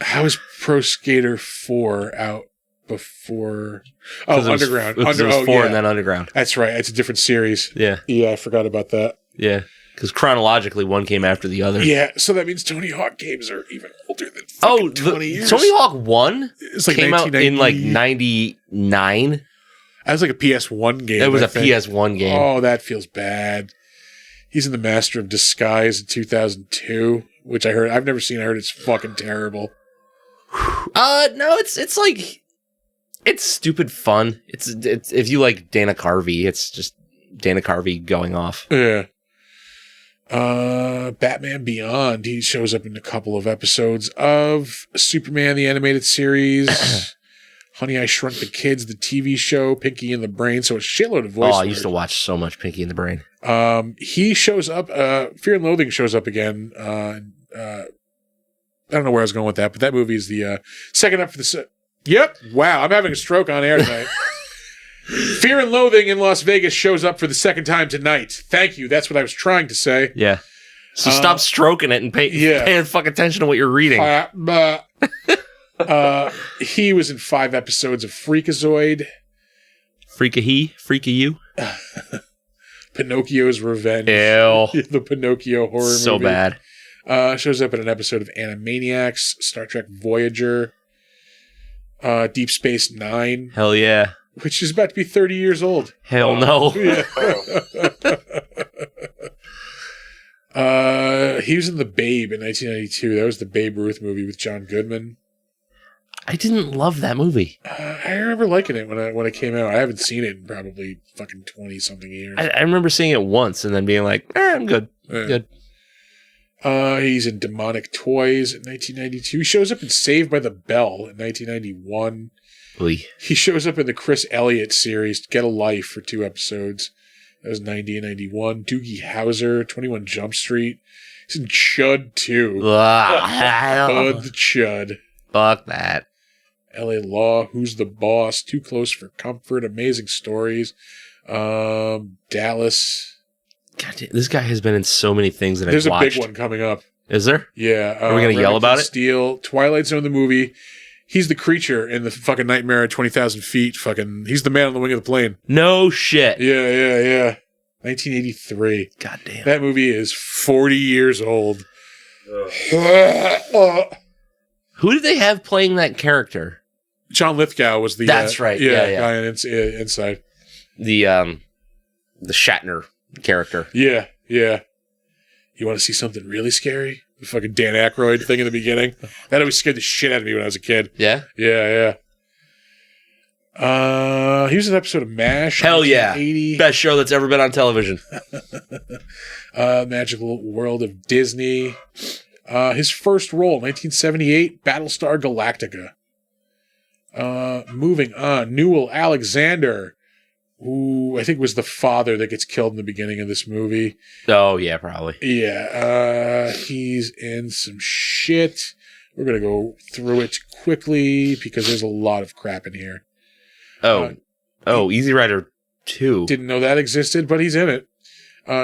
How is Pro Skater 4 out before? Oh, Underground. It was 4 and then Underground. That's right. It's a different series. Yeah. Yeah, I forgot about that. Yeah. Because chronologically, one came after the other. Yeah, so that means Tony Hawk games are even older than 20 years. Tony Hawk 1 It's like came out in like 99. That was like a PS1 game. It was I a think. PS1 game. Oh, that feels bad. He's in The Master of Disguise in 2002, which I heard. I've never seen. I heard it's fucking terrible. No, it's like it's stupid fun. It's if you like Dana Carvey, it's just Dana Carvey going off. Yeah. Batman Beyond. He shows up in a couple of episodes of Superman the Animated Series. Honey, I Shrunk the Kids, the TV show, Pinky and the Brain. So a shitload of voice. Oh, I used to watch so much Pinky and the Brain. He shows up. Fear and Loathing shows up again. I don't know where I was going with that, but that movie is the second up for the. Yep. Wow, I'm having a stroke on air tonight. Fear and Loathing in Las Vegas shows up for the second time tonight. Thank you. That's what I was trying to say. Yeah. So stop stroking it and pay fucking attention to what you're reading. He was in 5 episodes of Freakazoid. Freaka you. Pinocchio's Revenge. Ew. The Pinocchio horror movie. So bad. Shows up in an episode of Animaniacs, Star Trek Voyager, Deep Space Nine. Hell yeah. Which is about to be 30 years old. Hell no. Yeah. He was in The Babe in 1992. That was the Babe Ruth movie with John Goodman. I didn't love that movie. I remember liking it when it came out. I haven't seen it in probably fucking 20-something years. I remember seeing it once and then being like, I'm good. Good. He's in Demonic Toys in 1992. He shows up in Saved by the Bell in 1991. Oy. He shows up in the Chris Elliott series, Get a Life, for 2 episodes. That was 90 and 91. Doogie Howser, 21 Jump Street. He's in Chud 2. Bud the Chud. Fuck that. LA Law, Who's the Boss, Too Close for Comfort, Amazing Stories. Dallas. God, this guy has been in so many things that There's I've watched. There's a big one coming up. Is there? Yeah. Are we going to yell about it? Steel, Twilight Zone, the movie. He's the creature in the fucking Nightmare at 20,000 feet. He's the man on the wing of the plane. No shit. Yeah. 1983. God damn. That movie is 40 years old. Who did they have playing that character? John Lithgow was the. That's right. Yeah. Guy inside. The Shatner character. Yeah. You want to see something really scary? The fucking Dan Aykroyd thing in the beginning. That always scared the shit out of me when I was a kid. Yeah? Yeah. He was an episode of MASH. Hell yeah. 1980. Best show that's ever been on television. Magical World of Disney. His first role, 1978, Battlestar Galactica. Moving on, Newell Alexander, who I think was the father that gets killed in the beginning of this movie. Oh, yeah, probably. Yeah, he's in some shit. We're going to go through it quickly because there's a lot of crap in here. Easy Rider 2. Didn't know that existed, but he's in it.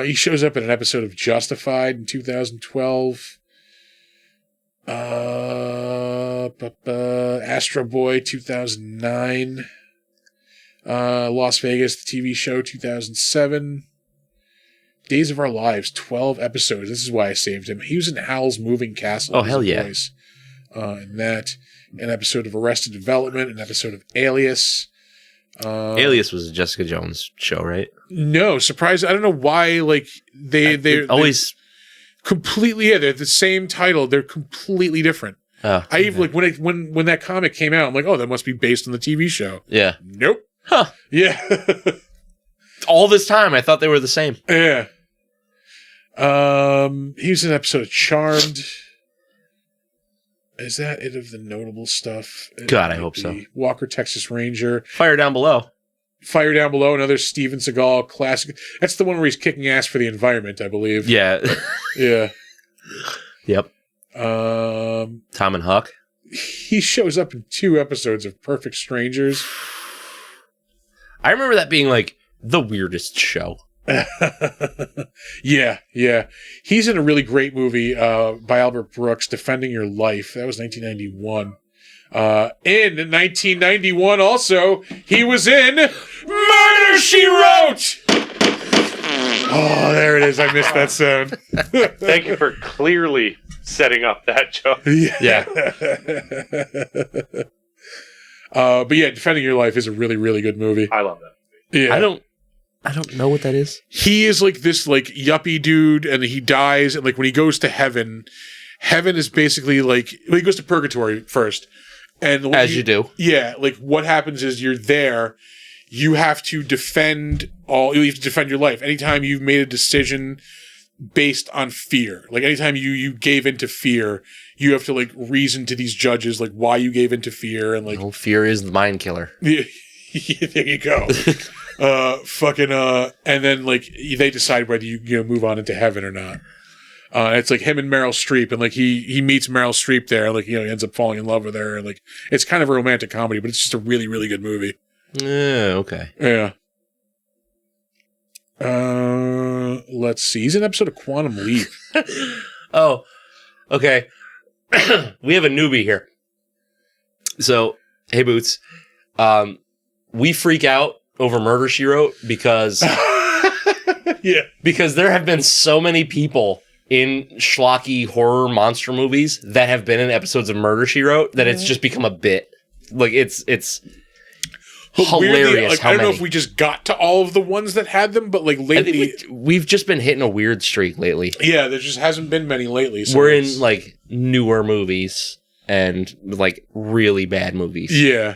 He shows up in an episode of Justified in 2012. Astro Boy 2009. Las Vegas, the TV show 2007. Days of Our Lives, 12 episodes. This is why I saved him. He was in Howl's Moving Castle. Oh, hell yeah. Voice. In that, an episode of Arrested Development, an episode of Alias. Alias was a Jessica Jones show, right? No, surprise. I don't know why, like, they're always completely, yeah, they're the same title. They're completely different. Oh, I even, like, when that comic came out, I'm like, oh, that must be based on the TV show. Yeah. Nope. Huh. Yeah. All this time, I thought they were the same. Yeah. He was in an episode of Charmed. Is that it of the notable stuff? God, I hope so. Walker, Texas Ranger. Fire Down Below. Fire Down Below, another Steven Seagal classic. That's the one where he's kicking ass for the environment, I believe. Yeah. Yeah. Yep. Tom and Huck. He shows up in 2 episodes of Perfect Strangers. I remember that being like the weirdest show. Yeah. He's in a really great movie by Albert Brooks, Defending Your Life. That was 1991. In 1991 also, he was in Murder, She Wrote! Oh, there it is. I missed that sound. Thank you for clearly setting up that joke. Yeah. But yeah, Defending Your Life is a really, really good movie. I love that. Yeah. I don't know what that is. He is like this like yuppie dude, and he dies, and like when he goes to heaven is basically like, well, he goes to purgatory first. And As you do. Yeah, like what happens is you're there, you have to defend your life. Anytime you've made a decision based on fear, like anytime you gave into fear, you have to like reason to these judges like why you gave into fear, and like fear is the mind killer. Yeah, there you go. And then like they decide whether you move on into heaven or not. It's like him and Meryl Streep, and like he meets Meryl Streep there, and like he ends up falling in love with her, and like it's kind of a romantic comedy, but it's just a really, really good movie. Yeah, okay. Yeah. Let's see. He's in an episode of Quantum Leap. Oh, okay. We have a newbie here. So, hey Boots, we freak out over Murder, She Wrote because Yeah, because there have been so many people in schlocky horror monster movies that have been in episodes of Murder, She Wrote that it's just become a bit. Like it's but hilarious. Weirdly, like, how I don't know many. if we just got to all of the ones that had them, but like I lately, think we've just been hitting a weird streak lately. yeah, there just hasn't been many lately. So We're it's- in like newer movies and like really bad movies. Yeah.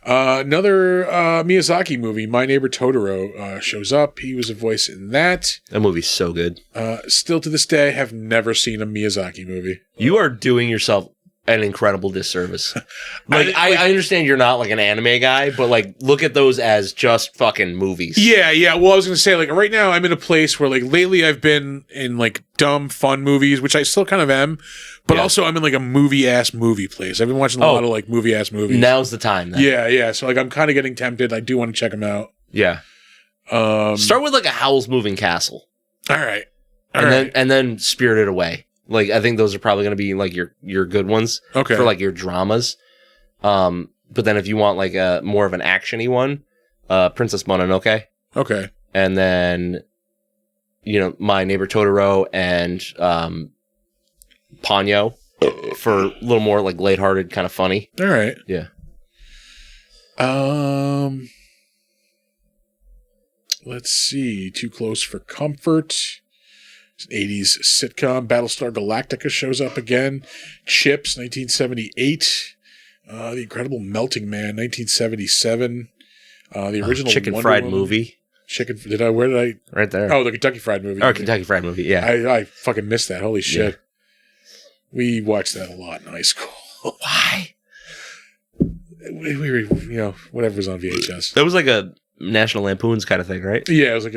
Another Miyazaki movie, My Neighbor Totoro, shows up. He was a voice in that. That movie's so good. Still to this day, have never seen a Miyazaki movie. You are doing yourself an incredible disservice. Like, I understand you're not like an anime guy, but like look at those as just fucking movies. Yeah. Well, I was going to say, like, right now I'm in a place where, like, lately I've been in, like, dumb, fun movies, which I still kind of am, but also I'm in, like, a movie-ass movie place. I've been watching a lot of, like, movie-ass movies. Now's the time then. Yeah. So, like, I'm kind of getting tempted. I do want to check them out. Yeah. Start with like a Howl's Moving Castle. All right. And then Spirited Away. Like, I think those are probably going to be like your good ones Okay. for like your dramas. But then if you want like a more of an actiony one, Princess Mononoke. Okay. And then, My Neighbor Totoro and Ponyo for a little more like lighthearted, kind of funny. All right. Yeah. Let's see. Too Close for Comfort. 80s sitcom. Battlestar Galactica shows up again. Chips, 1978. The Incredible Melting Man, 1977. The original Chicken Wonder Fried Woman. movie. Where did I? Right there. Oh, the Kentucky Fried Movie. Or Kentucky Fried movie, yeah. I fucking missed that. Holy shit. We watched that a lot in high school. Why? We were, whatever was on VHS. That was like a National Lampoon's kind of thing, right? Yeah, it was like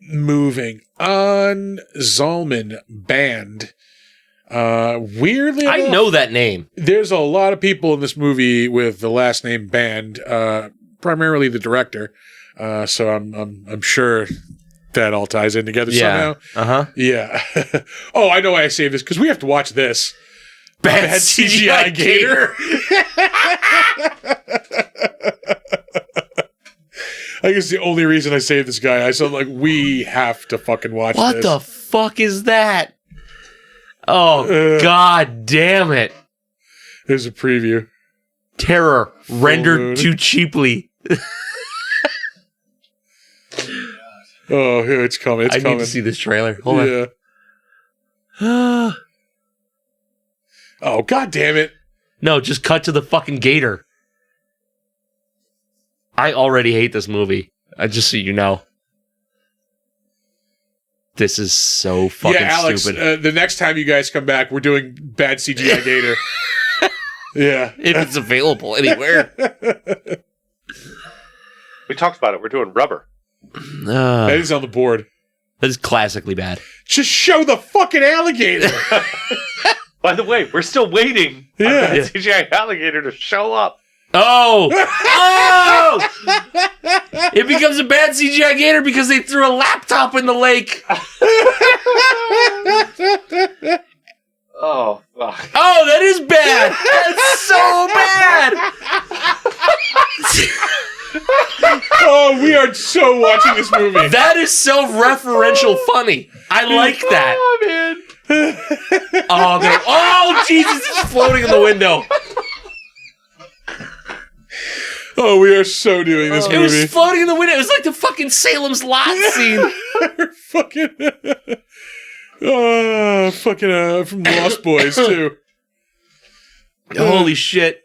moving on. Zalman Band. Weirdly enough, I know that name. there's a lot of people in this movie with the last name Band, primarily the director. So I'm sure that all ties in together somehow. Uh-huh. Yeah. Oh, I know why I saved this, because we have to watch this. Bad CGI Gator. I guess the only reason I saved this guy, I said, like, we have to fucking watch this. What the fuck is that? Oh, god damn it. There's a preview. Terror moon. rendered too cheaply. Oh, here it's coming. It's I coming. need to see this trailer. Hold Yeah. on. Oh, god damn it. No, just cut to the fucking gator. I already hate this movie. Just so you know. This is so fucking Yeah, Alex, stupid. the next time you guys come back, we're doing bad CGI Gator. Yeah. If it's available anywhere. We talked about it. We're doing Rubber. That is on the board. That is classically bad. Just show the fucking alligator. By the way, we're still waiting on Yeah. that CGI alligator to show up. Oh! Oh! It becomes a bad CGI gator because they threw a laptop in the lake. Oh, fuck. Oh, that is bad. That's so bad. Oh, we are so watching this movie. That is self-referential funny. I like that. Oh, man. Oh, Jesus, it's floating in the window. Oh, we are so doing this It movie. was floating in the window. It was like the fucking Salem's Lot scene. Fucking. From Lost Boys, too. Holy shit.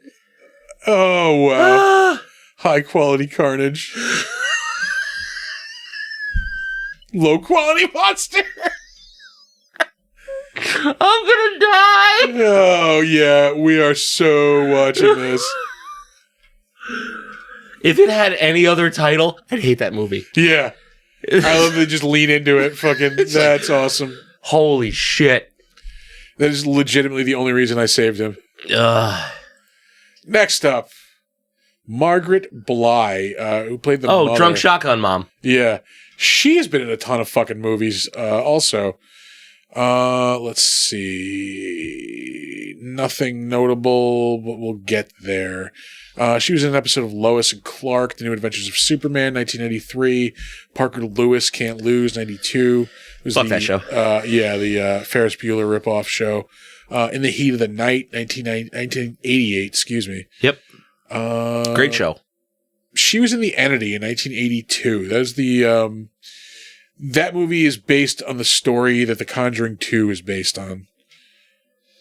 Oh, wow. Ah. High quality carnage. Low quality monster. I'm gonna die. Oh, yeah. We are so watching this. If it had any other title, I'd hate that movie. Yeah. I love they just lean into it. Fucking, that's awesome. Holy shit. That is legitimately the only reason I saved him. Ugh. Next up, Margaret Bly, who played the mother. Drunk Shotgun Mom. Yeah. She has been in a ton of fucking movies also. Let's see. Nothing notable, but we'll get there. She was in an episode of Lois and Clark, The New Adventures of Superman, 1993. Parker Lewis, Can't Lose, 92. Fuck that show. The Ferris Bueller ripoff show. In the Heat of the Night, 1988, excuse me. Yep. Great show. She was in The Entity in 1982. That was the, that movie is based on the story that The Conjuring 2 is based on.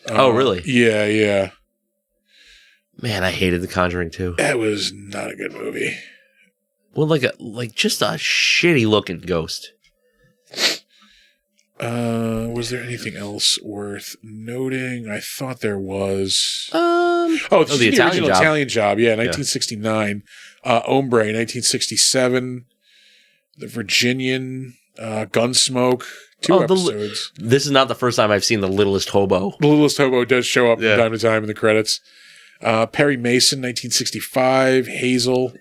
Oh, really? Yeah. Man, I hated The Conjuring 2. That was not a good movie. Well, just a shitty looking ghost. Was there anything else worth noting? I thought there was. The Italian Job. Italian Job, yeah, 1969. Ombre, 1967. The Virginian, Gunsmoke, two episodes. This is not the first time I've seen The Littlest Hobo. The Littlest Hobo does show up Yeah. from time to time in the credits. Perry Mason, 1965. Hazel.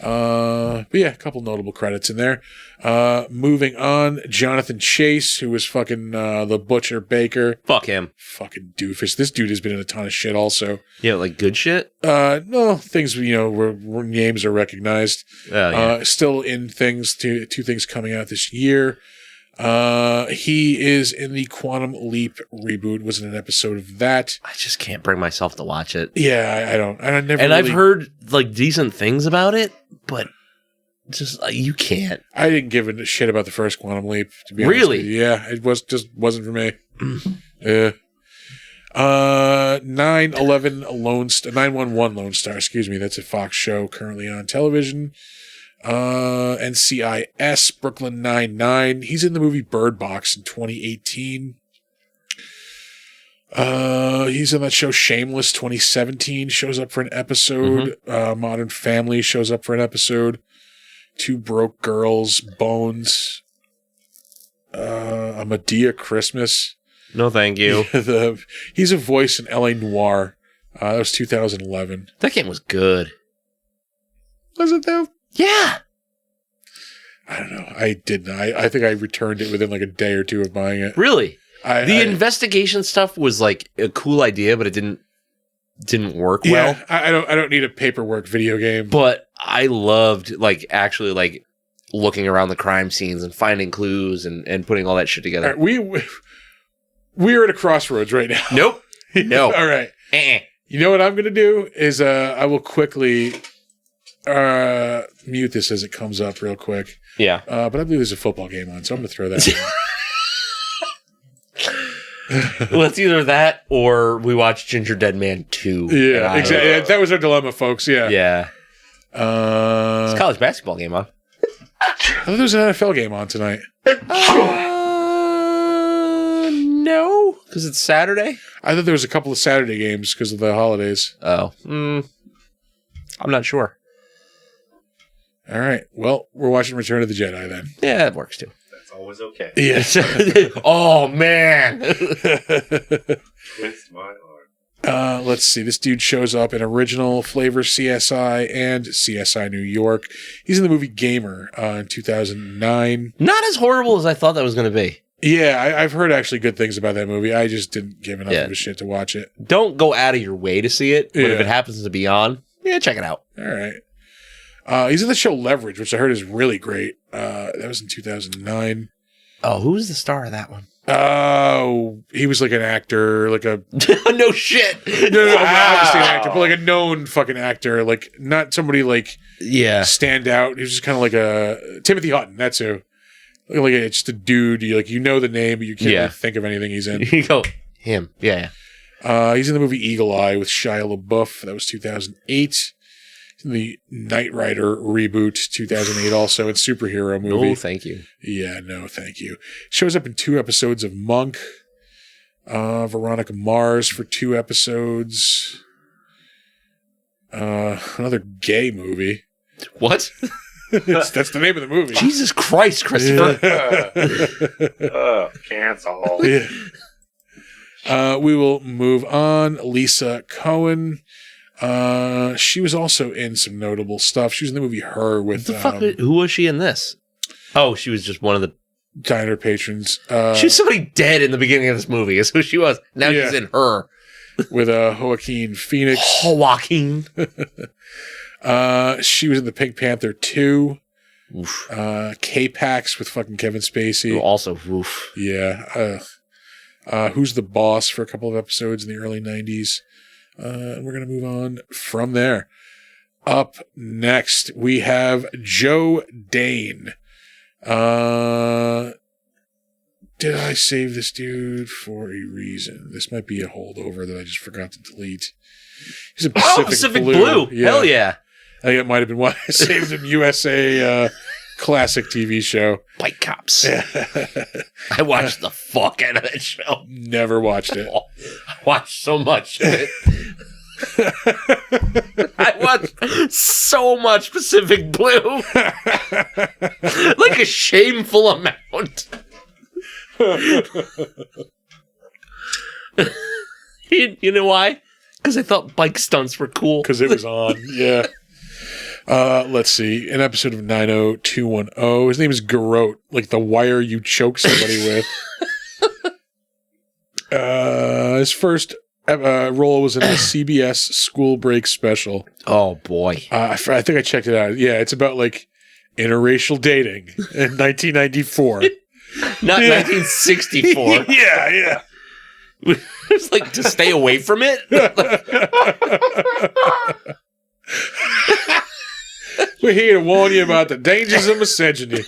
But yeah, a couple notable credits in there. Moving on, Jonathan Chase, who was fucking the Butcher Baker. Fuck him. Fucking doofus. This dude has been in a ton of shit also. Yeah, like good shit? No, things, where names are recognized. Yeah. Still in things, two things coming out this year. He is in the Quantum Leap reboot, was in an episode of that. I just can't bring myself to watch it. Yeah, I don't. I never. And I've heard like decent things about it, but Just you can't. I didn't give a shit about the first Quantum Leap, to be honest. Really? With you. Yeah, it wasn't for me. Yeah. 911 Lone Star, excuse me. That's a Fox show currently on television. NCIS, Brooklyn Nine-Nine. He's in the movie Bird Box in 2018. He's on that show Shameless 2017, shows up for an episode. Modern Family shows up for an episode. Two Broke Girls, Bones. A Medea Christmas. No, thank you. He's a voice in LA Noire. That was 2011. That game was good. Was it though? Yeah. I don't know. I didn't. I think I returned it within like a day or two of buying it. Really? The investigation stuff was like a cool idea, but it didn't work well. I don't need a paperwork video game. But I loved like actually like looking around the crime scenes and finding clues and putting all that shit together. We are at a crossroads right now. Nope. No. All right. You know what I'm going to do is I will quickly mute this as it comes up real quick. Yeah. But I believe there's a football game on, so I'm going to throw that in. Well, it's either that or we watch Gingerdead Man 2. Yeah, exactly. That was our dilemma, folks. Yeah. Yeah. It's a college basketball game on. I thought there was an NFL game on tonight. No, because it's Saturday. I thought there was a couple of Saturday games because of the holidays. Oh, I'm not sure. All right. Well, we're watching Return of the Jedi then. Yeah, that works too. That's always okay. Yes. Oh man. Twist my arm. Let's see. This dude shows up in original Flavor CSI and CSI New York. He's in the movie Gamer in 2009. Not as horrible as I thought that was going to be. Yeah, I've heard actually good things about that movie. I just didn't give enough of a shit to watch it. Don't go out of your way to see it, but if it happens to be on, check it out. All right. He's in the show Leverage, which I heard is really great. That was in 2009. Oh, who's the star of that one? Oh, he was like an actor, like a... No shit. No, obviously an actor, but like a known fucking actor. Like, not somebody like... Yeah. Stand out. He was just kind of like a... Timothy Hutton, that's who. Like just a dude. You know the name, but you can't really think of anything he's in. You go, him. Yeah. He's in the movie Eagle Eye with Shia LaBeouf. That was 2008. He's in the Knight Rider reboot, 2008 also. It's a superhero movie. No, thank you. Yeah, no, thank you. Shows up in 2 episodes of Monk. Veronica Mars for 2 episodes. Another gay movie. What? That's the name of the movie. Jesus Christ, Christopher. Cancel. Yeah. We will move on. Lisa Cohen. She was also in some notable stuff. She was in the movie Her with... Who was she in this? Oh, she was just one of the... diner patrons. She was somebody dead in the beginning of this movie. Is who she was. Now she's in Her. With Joaquin Phoenix. Joaquin. She was in the Pink Panther 2. Oof. K-Pax with fucking Kevin Spacey. Also, oof. Yeah. Who's the Boss for a couple of episodes in the early 90s. And we're going to move on from there. Up next, we have Joe Dane. Did I save this dude for a reason? This might be a holdover that I just forgot to delete. He's a Pacific Blue. Yeah. Hell yeah. I think it might have been why I saved him. USA classic TV show. White Cops. I watched the fuck out of that show. Never watched it. I watched so much of it. I watched so much Pacific Blue. Like a shameful amount. You know why? Because I thought bike stunts were cool. Because it was on, yeah. Let's see. An episode of 90210. His name is Garrote, like the wire you choke somebody with. His first role was in the CBS School Break special. Oh, boy. I think I checked it out. Yeah, it's about like interracial dating in 1994. Not 1964. Yeah. It's like to stay away from it. We're here to warn you about the dangers of misogyny.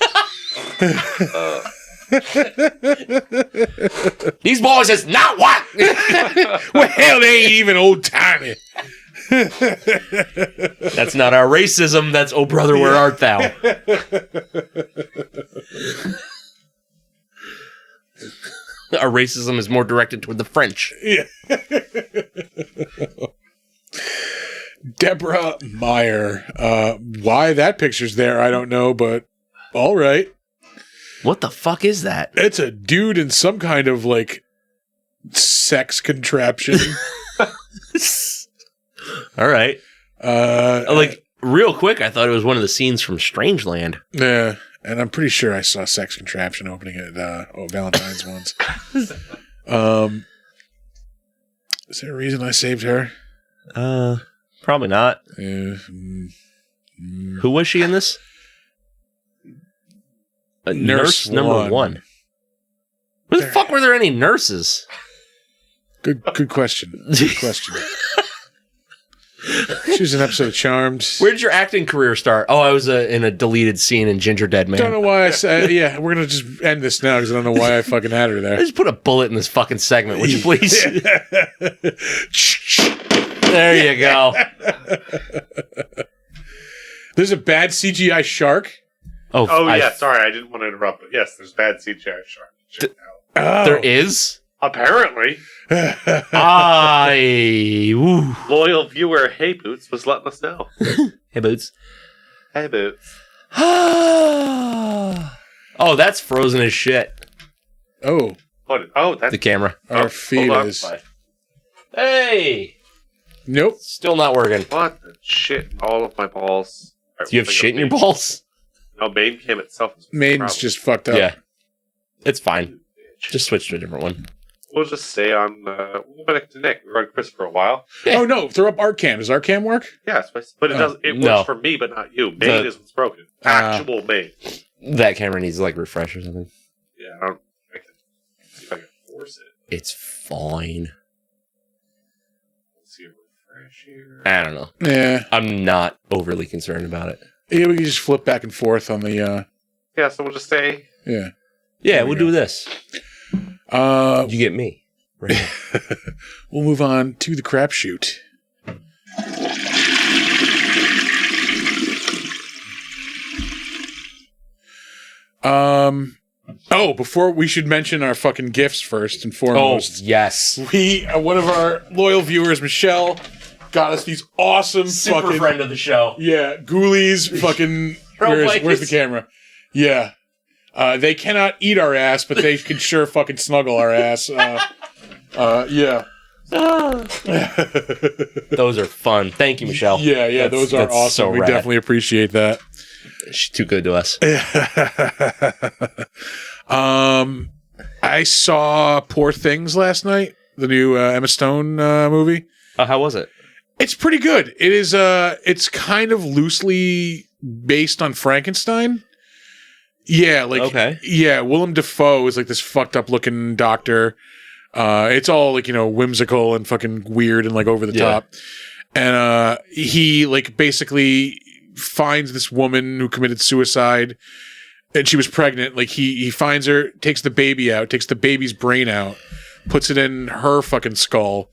These boys is not what. Well, hell, they ain't even old-timey. That's not our racism. That's oh brother, where art thou? Our racism is more directed toward the French. Yeah. Deborah Meyer. Why that picture's there, I don't know, but all right. What the fuck is that? It's a dude in some kind of, like, sex contraption. All right. Like, real quick, I thought it was one of the scenes from Strangeland. Yeah, and I'm pretty sure I saw sex contraption opening at Valentine's once. Is there a reason I saved her? Probably not. Yeah. Who was she in this? Nurse number one. Where the fuck were there any nurses? Good question. Good question. She was in an episode of Charmed. Where did your acting career start? Oh, I was in a deleted scene in Gingerdead Man. Don't know why I said. Yeah, we're gonna just end this now because I don't know why I fucking had her there. Just put a bullet in this fucking segment, would you please? There you go. There's a bad CGI shark. Oh yeah, sorry, I didn't want to interrupt, but yes, there's bad CGI shark. There is? Apparently. Loyal viewer Hey Boots was letting us know. Hey, Boots. Hey Boots. Oh, that's frozen as shit. Oh. That's the camera. Our feed is. Hey. Nope. Still not working. What the shit? All of my balls. Do you have shit in your balls? No, main cam itself is Maiden's just fucked up. Yeah. It's fine. Just switch to a different one. We'll just stay on. We'll connect to Nick. We're on Chris for a while. Yeah. Oh no, throw up art cam. Does art cam work? Yes, but it does. It works for me, but not you. Main is what's broken. Actual main. That camera needs to like refresh or something. Yeah, I can see if I can force it. It's fine. Let's see a refresh here. I don't know. Yeah, I'm not overly concerned about it. Yeah, we can just flip back and forth on the. Yeah, so we'll just say. Yeah. Yeah, we'll do this. You get me. Right. We'll move on to the crapshoot. Before we should mention our fucking gifts first and foremost. Oh, yes. One of our loyal viewers, Michelle, got us these awesome Super fucking friend of the show. Yeah, Ghoulies fucking where's the camera? Yeah. They cannot eat our ass, but they can sure fucking snuggle our ass. Yeah. Those are fun. Thank you, Michelle. Yeah, those are awesome. So we rad. definitely appreciate that. She's too good to us. I saw Poor Things last night, the new Emma Stone movie. How was it? It's pretty good. It is. It's kind of loosely based on Frankenstein. Yeah, like okay. Yeah, Willem Dafoe is like this fucked up looking doctor. It's all like, whimsical and fucking weird and like over the top. And he like basically finds this woman who committed suicide and she was pregnant. Like he finds her, takes the baby out, takes the baby's brain out, puts it in her fucking skull,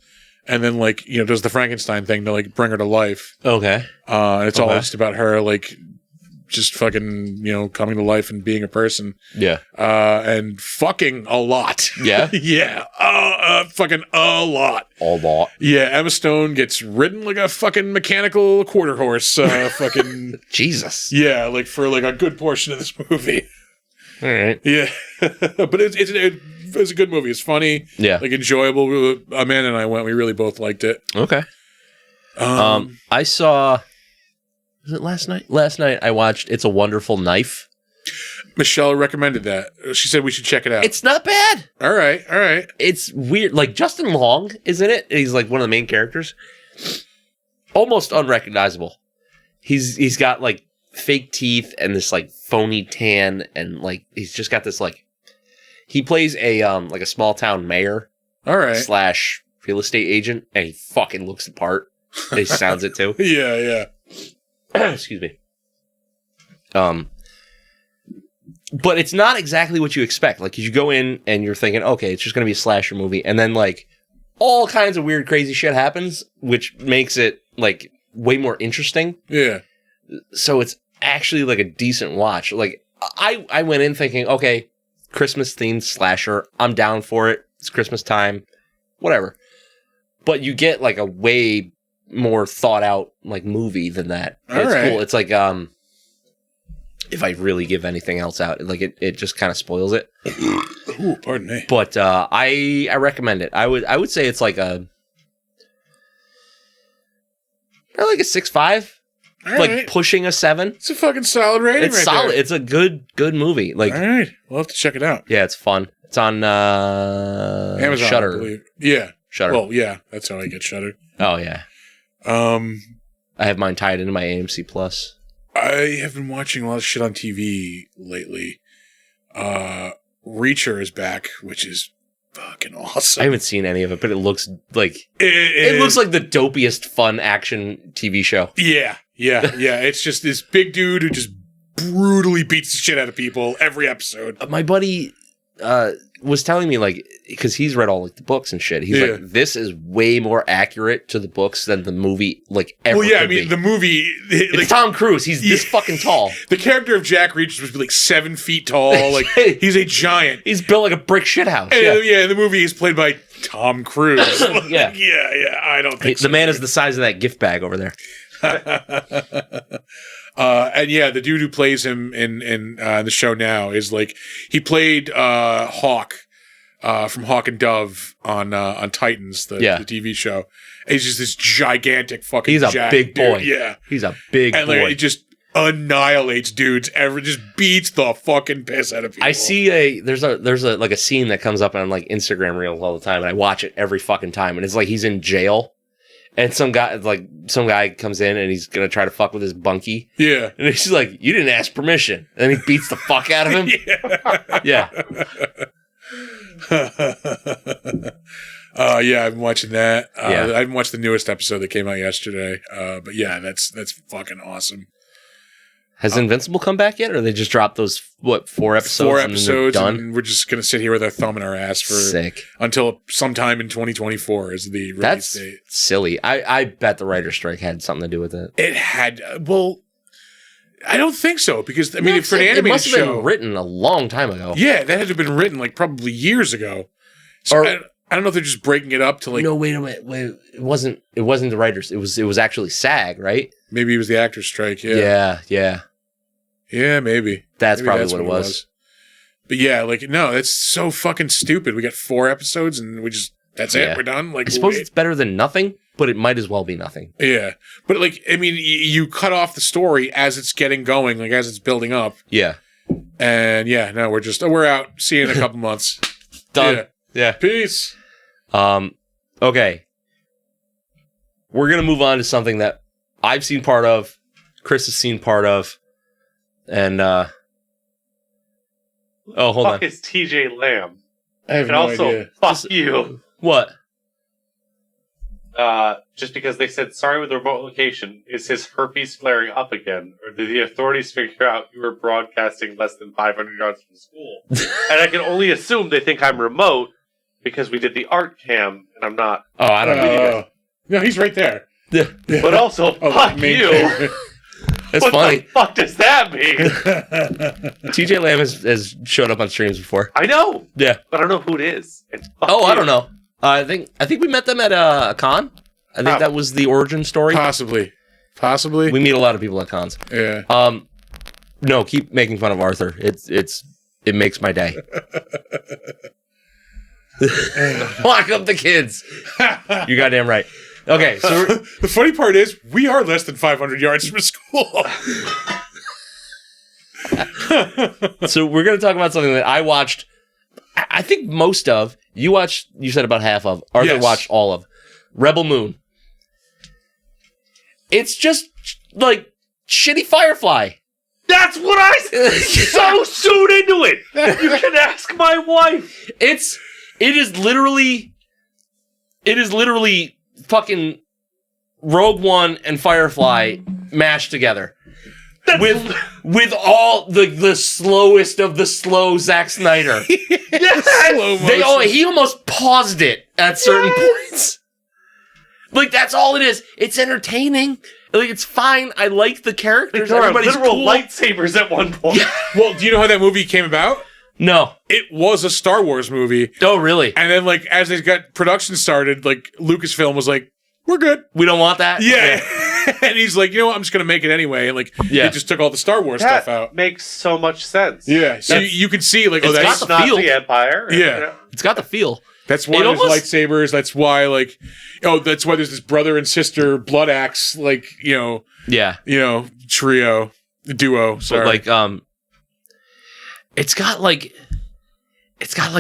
and then like, does the Frankenstein thing to like bring her to life. Okay. And it's all just about her like just fucking, coming to life and being a person. Yeah. And fucking a lot. Yeah? Yeah. Fucking a lot. A lot. Yeah, Emma Stone gets ridden like a fucking mechanical quarter horse. Fucking... Jesus. Yeah, like for like a good portion of this movie. All right. Yeah. But it's a good movie. It's funny. Yeah. Like enjoyable. Amanda and I went. We really both liked it. Okay. I saw... Was it last night? Last night I watched It's a Wonderful Knife. Michelle recommended that. She said we should check it out. It's not bad. All right. It's weird. Like Justin Long is in it. He's like one of the main characters. Almost unrecognizable. He's got like fake teeth and this like phony tan and like he's just got this like he plays a like a small town mayor. All right. / real estate agent and he fucking looks the part. And he sounds it too. Yeah. Excuse me. But it's not exactly what you expect. Like, you go in and you're thinking, okay, it's just going to be a slasher movie. And then, like, all kinds of weird, crazy shit happens, which makes it, like, way more interesting. Yeah. So it's actually, like, a decent watch. Like, I went in thinking, okay, Christmas-themed slasher. I'm down for it. It's Christmas time. Whatever. But you get, like, a way more thought-out, like, movie than that. It's cool. It's like, if I really give anything else out, like it just kind of spoils it. Ooh, pardon me. But I recommend it. I would say it's like a 6.5, like pushing a 7. It's a fucking solid rating. It's right solid. there. It's a good movie. Like, all right, we'll have to check it out. Yeah, it's fun. It's on Amazon, Shudder. I believe. Yeah, Shudder. Well, yeah, that's how I get Shudder. Oh yeah. I have mine tied into my AMC Plus. I have been watching a lot of shit on TV lately. Reacher is back, which is fucking awesome. I haven't seen any of it, but it looks like it looks like the dopiest fun action TV show. Yeah. It's just this big dude who just brutally beats the shit out of people every episode. My buddy was telling me, like, because he's read all like the books and shit. He's like, this is way more accurate to the books than the movie. Like, ever. Well, yeah, could I mean, be. the movie. It's like, Tom Cruise. He's this fucking tall. The character of Jack Reacher was like 7 feet tall. Like, he's a giant. He's built like a brick shithouse. And, in the movie, he's played by Tom Cruise. Yeah. Yeah. I don't think the man is the size of that gift bag over there. And yeah, the dude who plays him in the show now is like, he played Hawk from Hawk and Dove on Titans, the TV show. And he's just this gigantic fucking. He's a big boy. Dude. Yeah, he's a big and boy. Like, it just annihilates dudes. Just beats the fucking piss out of people. I see there's a like a scene that comes up on like Instagram reels all the time, and I watch it every fucking time. And it's like he's in jail. And some guy comes in and he's gonna try to fuck with his bunkie. Yeah. And he's like, "You didn't ask permission." And he beats the fuck out of him. Yeah. Yeah, I've been watching that. Yeah. I haven't watched the newest episode that came out yesterday. But yeah, that's fucking awesome. Has Invincible come back yet, or they just dropped those 4 episodes? 4 episodes, done? and we're just gonna sit here with our thumb in our ass for until sometime in 2024 is the release date. That's silly. I bet the writer's strike had something to do with it. It had. Well, I don't think so, because I mean, for an animated it must have show, been written a long time ago. Yeah, that had to have been written like probably years ago. So Or- I don't know if they're just breaking it up to like. No, wait a minute. Wait, it wasn't the writers. It was actually SAG, right? Maybe it was the actor's strike. Yeah. Yeah, maybe. That's Maybe probably that's what it was. But yeah, like, no, that's so fucking stupid. We got 4 episodes and that's it. We're done. Like, I suppose it's better than nothing, but it might as well be nothing. Yeah. But like, I mean, you cut off the story as it's getting going, like as it's building up. Yeah. And yeah, no, we're out. See you in a couple months. Done. Yeah. Peace. Okay. We're going to move on to something that I've seen part of, Chris has seen part of, and hold on. Fuck is TJ Lamb? I have and no also, idea. fuck you. What? Just because they said sorry with the remote location, is his herpes flaring up again? Or did the authorities figure out you were broadcasting less than 500 yards from school? And I can only assume they think I'm remote because we did the art cam and I'm not. Oh, I don't know. No, he's right there. Yeah. But also, fuck you. That's what funny. the fuck does that mean? TJ Lamb has showed up on streams before. I know. Yeah. But I don't know who it is. And fuck Oh, you. I don't know. I think we met them at a con. I think that was the origin story. Possibly. We meet a lot of people at cons. Yeah. No, keep making fun of Arthur. It makes my day. Lock up the kids. You goddamn right. Okay, so the funny part is we are less than 500 yards from school. So we're going to talk about something that I watched. I think most of. You watched. You said about half of. Arthur watched all of. Rebel Moon. It's just like shitty Firefly. That's what I said. So soon into it. You can ask my wife. It is literally fucking Rogue One and Firefly mashed together. with all the slowest of the slow Zack Snyder. Slow motion. He almost paused it at certain points. Like, that's all it is. It's entertaining. Like, it's fine. I like the characters. There are Everybody's literal cool. lightsabers at one point. Well, do you know how that movie came about? No. It was a Star Wars movie. Oh, really? And then, like, as they got production started, like, Lucasfilm was like, we're good. We don't want that? Yeah. And he's like, you know what? I'm just going to make it anyway. And, like, Yeah. they just took all the Star Wars That stuff out. makes so much sense. Yeah. So you can see, like, It's that's got the Not feel. the Empire. Yeah. You know? It's got the feel. That's why It there's almost- lightsabers. That's why, like, that's why there's this brother and sister blood axe, like, Yeah. duo. Sorry. But, like, it's got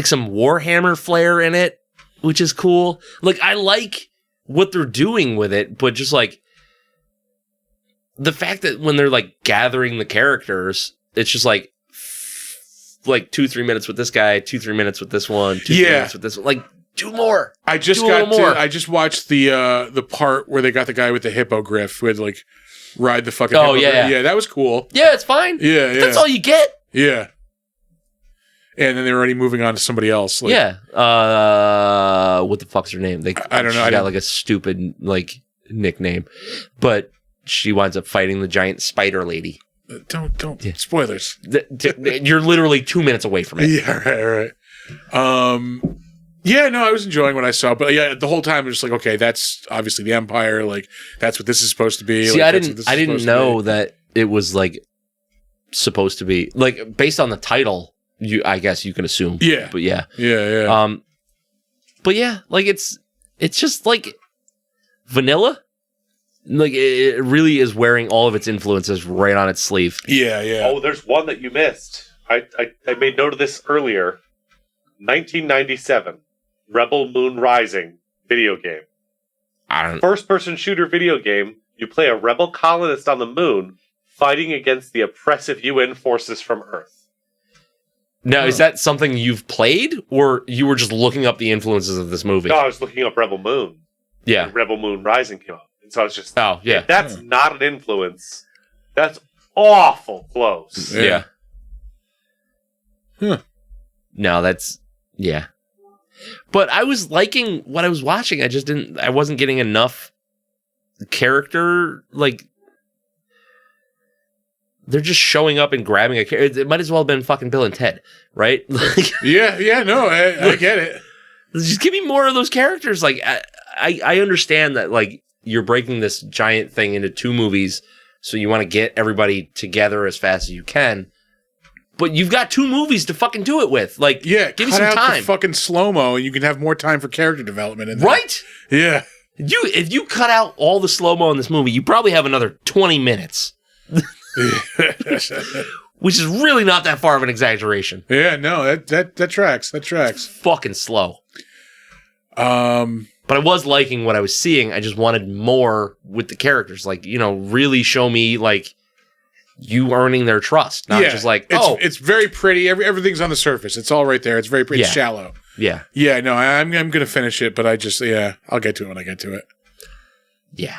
some Warhammer flair in it, which is cool. Like, I like what they're doing with it, but just, like, the fact that when they're, like, gathering the characters, it's just, like 2-3 minutes with this guy, 2-3 minutes with this one, 2-3 minutes with this one. Like, do more. I just do a little more. I just watched the part where they got the guy with the hippogriff who had to, like, ride the fucking Oh, hippogriff. yeah. Yeah, that was cool. Yeah, it's fine. Yeah. That's all you get. Yeah. And then they were already moving on to somebody else. Like, Yeah. What the fuck's her name? I don't know. She got like a stupid like nickname, but she winds up fighting the giant spider lady. Don't spoilers. You're literally 2 minutes away from it. Yeah, right. Yeah, no, I was enjoying what I saw, but yeah, the whole time I was just like, okay, that's obviously the Empire. Like, that's what this is supposed to be. See, like, I that's what this didn't is supposed to know be. that it was like supposed to be like based on the title. I guess you can assume. Yeah. But yeah. Yeah. But yeah, like it's just like vanilla. Like it really is wearing all of its influences right on its sleeve. Yeah. Oh, there's one that you missed. I made note of this earlier. 1997, Rebel Moon Rising video game. I don't. First-person shooter video game. You play a rebel colonist on the moon fighting against the oppressive UN forces from Earth. Now, is that something you've played, or you were just looking up the influences of this movie? No, I was looking up Rebel Moon. Yeah. And Rebel Moon Rising came up. And so I was just... Oh, yeah. If that's not an influence, that's awful close. Yeah. Huh. No, that's... Yeah. But I was liking what I was watching. I wasn't getting enough character, like... They're just showing up and grabbing a character. It might as well have been fucking Bill and Ted, right? Like, Yeah, no, I get it. just give me more of those characters. Like, I understand that, like, you're breaking this giant thing into 2 movies, so you want to get everybody together as fast as you can. But you've got 2 movies to fucking do it with. Like, Yeah, give me cut some out time. the fucking slow-mo and you can have more time for character development in there. Right? Yeah. If you cut out all the slow-mo in this movie, you probably have another 20 minutes. Which is really not that far of an exaggeration. Yeah, no, that tracks. That tracks. Fucking slow. But I was liking what I was seeing. I just wanted more with the characters. Like, really show me, like, you earning their trust. Not just like, it's very pretty. Everything's on the surface. It's all right there. It's very pretty. It's shallow. Yeah. Yeah, no, I'm going to finish it, but I'll get to it when I get to it. Yeah.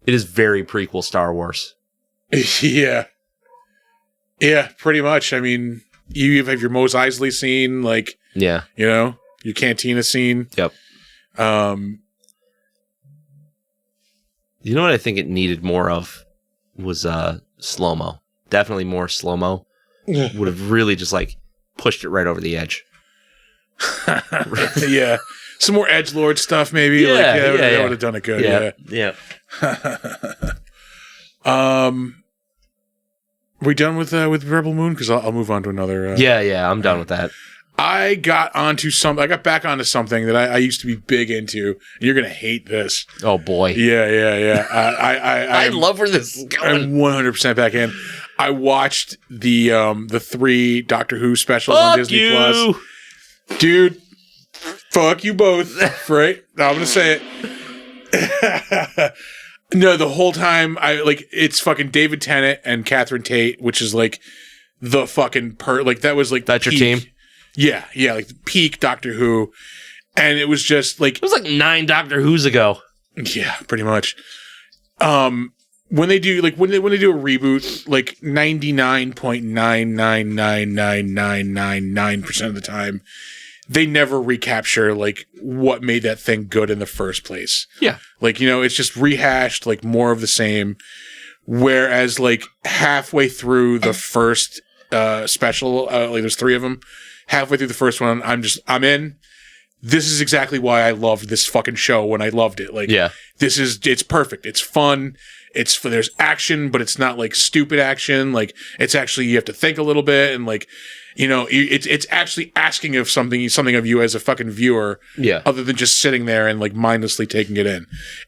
It is very prequel Star Wars. Yeah. Yeah, pretty much. I mean, you have your Mos Eisley scene, like, yeah, your cantina scene. Yep. You know what I think it needed more of was slow-mo. Definitely more slow-mo. Would have really just like pushed it right over the edge. Yeah. Some more edgelord stuff, maybe. That would have done it good. Yeah. We done with Rebel Moon? Because I'll move on to another. Yeah, I'm done with that. I got back onto something that I used to be big into. You're gonna hate this. Oh boy. Yeah. I love where this is going. I'm 100% back in. I watched the 3 Doctor Who specials on Disney Plus. Dude, fuck you both. Right? I'm gonna say it. No, the whole time it's fucking David Tennant and Catherine Tate, which is like the fucking that was like that's peak. Your team. Yeah, like the peak Doctor Who, and it was just like it was like 9 Doctor Who's ago. Yeah, pretty much. when they do a reboot, like 99.9999999% of the time, they never recapture like what made that thing good in the first place. Yeah. Like, it's just rehashed, like more of the same. Whereas like halfway through the first special, like there's 3 of them, halfway through the first one, I'm in. This is exactly why I loved this fucking show when I loved it. Like, it's perfect. It's fun. There's action, but it's not like stupid action. Like, it's actually, you have to think a little bit, and like, it's actually asking of something of you as a fucking viewer. Yeah. Other than just sitting there and like mindlessly taking it in.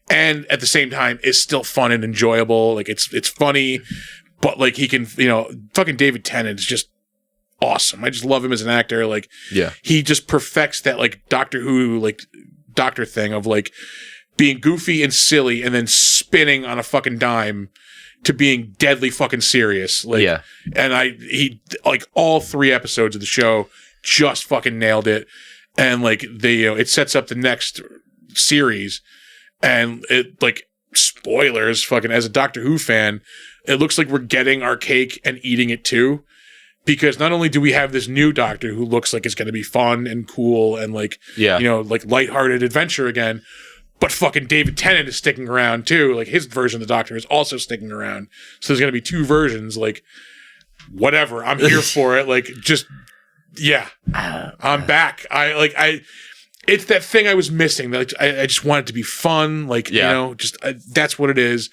And at the same time, it's still fun and enjoyable. Like, it's funny, but like he can, fucking David Tennant is just awesome. I just love him as an actor. Like, he just perfects that like Doctor Who, like doctor thing of like being goofy and silly and then spinning on a fucking dime to being deadly fucking serious. Like, and he like all 3 episodes of the show just fucking nailed it. And like it sets up the next series, and it like, spoilers, fucking as a Doctor Who fan, it looks like we're getting our cake and eating it too. Because not only do we have this new Doctor who looks like it's going to be fun and cool and like, like lighthearted adventure again, but fucking David Tennant is sticking around too. Like, his version of the Doctor is also sticking around. So there's going to be 2 versions. Like, whatever. I'm here for it. Like, just, I'm back. It's that thing I was missing. Like, I just want it to be fun. Like, that's what it is.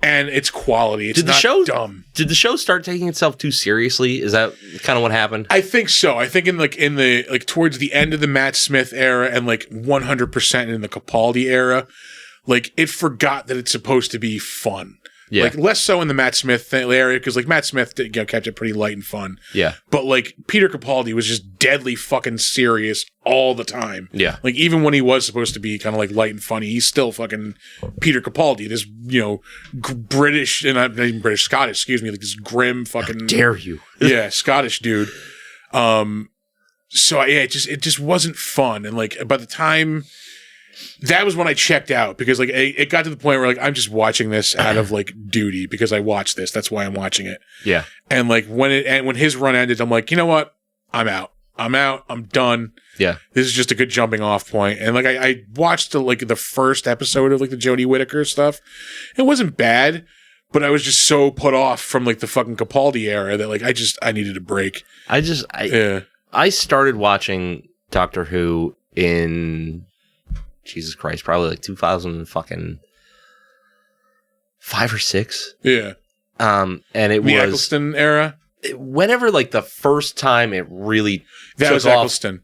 And it's quality. It's not dumb. Did the show start taking itself too seriously? Is that kind of what happened? I think so. I think in the towards the end of the Matt Smith era and like 100% in the Capaldi era, like, it forgot that it's supposed to be fun. Yeah. Like, less so in the Matt Smith area, because like Matt Smith kept it pretty light and fun. Yeah. But like Peter Capaldi was just deadly fucking serious all the time. Yeah. Like, even when he was supposed to be kind of like light and funny, he's still fucking Peter Capaldi, this, British, and not even British, Scottish, excuse me, like this grim fucking. How dare you? Scottish dude. So yeah, it just wasn't fun. And like, by the time, that was when I checked out, because like it got to the point where like I'm just watching this out of like duty, because I watched this. That's why I'm watching it. Yeah. And like when his run ended, I'm like, you know what? I'm out. I'm done. Yeah. This is just a good jumping off point. And like I watched the first episode of like the Jodie Whittaker stuff. It wasn't bad, but I was just so put off from like the fucking Capaldi era that like I needed a break. I started watching Doctor Who in, Jesus Christ, probably like 2005 or 6. Yeah. And it was the Eccleston era. Whenever like the first time it really that was Eccleston.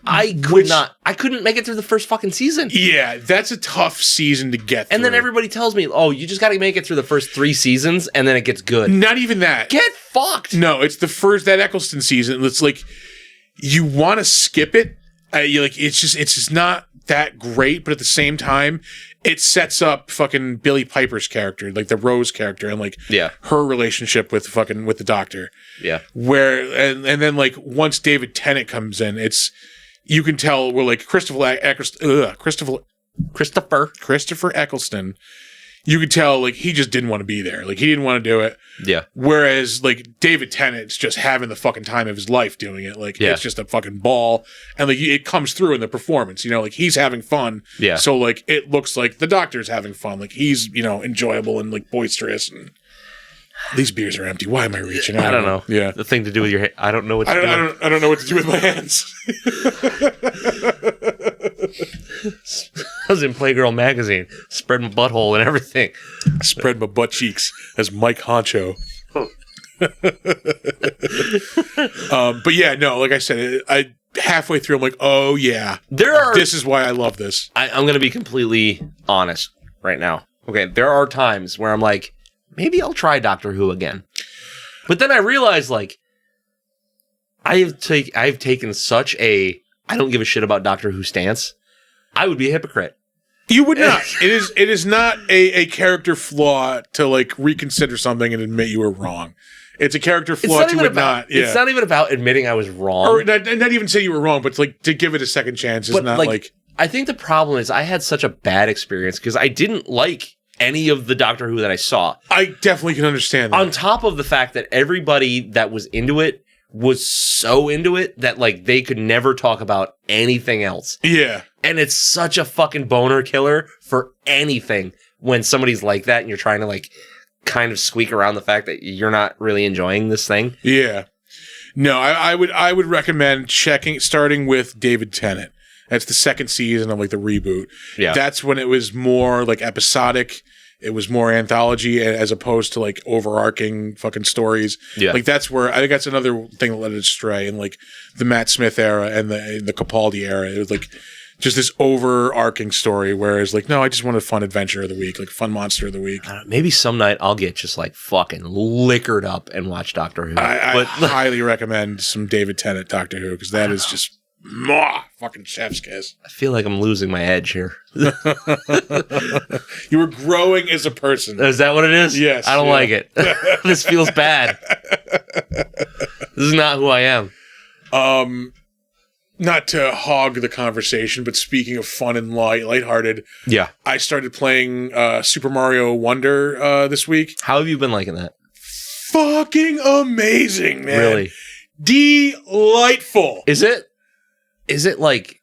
I couldn't make it through the first fucking season. Yeah, that's a tough season to get through. And then everybody tells me, "Oh, you just got to make it through the first 3 seasons and then it gets good." Not even that. Get fucked. No, it's that Eccleston season. It's like you want to skip it. It's just not that great, but at the same time, it sets up fucking Billie Piper's character, like the Rose character, and like her relationship with the Doctor. Yeah. And then like once David Tennant comes in, you can tell we're like Christopher Eccleston. You could tell like he just didn't want to be there. Like he didn't want to do it. Yeah. Whereas like David Tennant's just having the fucking time of his life doing it. Like it's just a fucking ball, and like it comes through in the performance. Like he's having fun. Yeah. So like it looks like the Doctor's having fun. Like he's enjoyable and like boisterous. And these beers are empty. Why am I reaching? I don't know. Yeah. The thing to do with your hand. I don't know what. I don't know what to do with my hands. I was in Playgirl magazine. Spread my butthole and everything. Spread my butt cheeks as Mike Honcho. But yeah, no, like I said, I halfway through, I'm like, oh yeah, this is why I love this. I'm going to be completely honest right now. Okay, there are times where I'm like, maybe I'll try Doctor Who again. But then I realize, like, I've taken such a I don't give a shit about Doctor Who stance. I would be a hypocrite. You would not. It is not a character flaw to like reconsider something and admit you were wrong. It's a character flaw to not. Yeah. It's not even about admitting I was wrong, or not even say you were wrong, but like to give it a second chance is not like. I think the problem is I had such a bad experience because I didn't like any of the Doctor Who that I saw. I definitely can understand that. On top of the fact that everybody that was into it was so into it that like they could never talk about anything else. Yeah. And it's such a fucking boner killer for anything when somebody's like that and you're trying to like kind of squeak around the fact that you're not really enjoying this thing. Yeah. No, I would recommend starting with David Tennant. That's the second season of like the reboot. Yeah. That's when it was more like episodic. It was more anthology as opposed to like overarching fucking stories. Yeah. Like that's where I think that's another thing that led it astray in like the Matt Smith era and the Capaldi era. It was like just this overarching story. Whereas like, no, I just want a fun adventure of the week, like fun monster of the week. Maybe some night I'll get just like fucking liquored up and watch Doctor Who. I highly recommend some David Tennant Doctor Who because that is just fucking chef's kiss. I feel like I'm losing my edge here. You were growing as a person. Is that what it is? Yes. I don't like it. This feels bad. This is not who I am. Not to hog the conversation, but speaking of fun and lighthearted, Yeah. I started playing Super Mario Wonder this week. How have you been liking that? Fucking amazing, man. Really? Delightful. Is it like,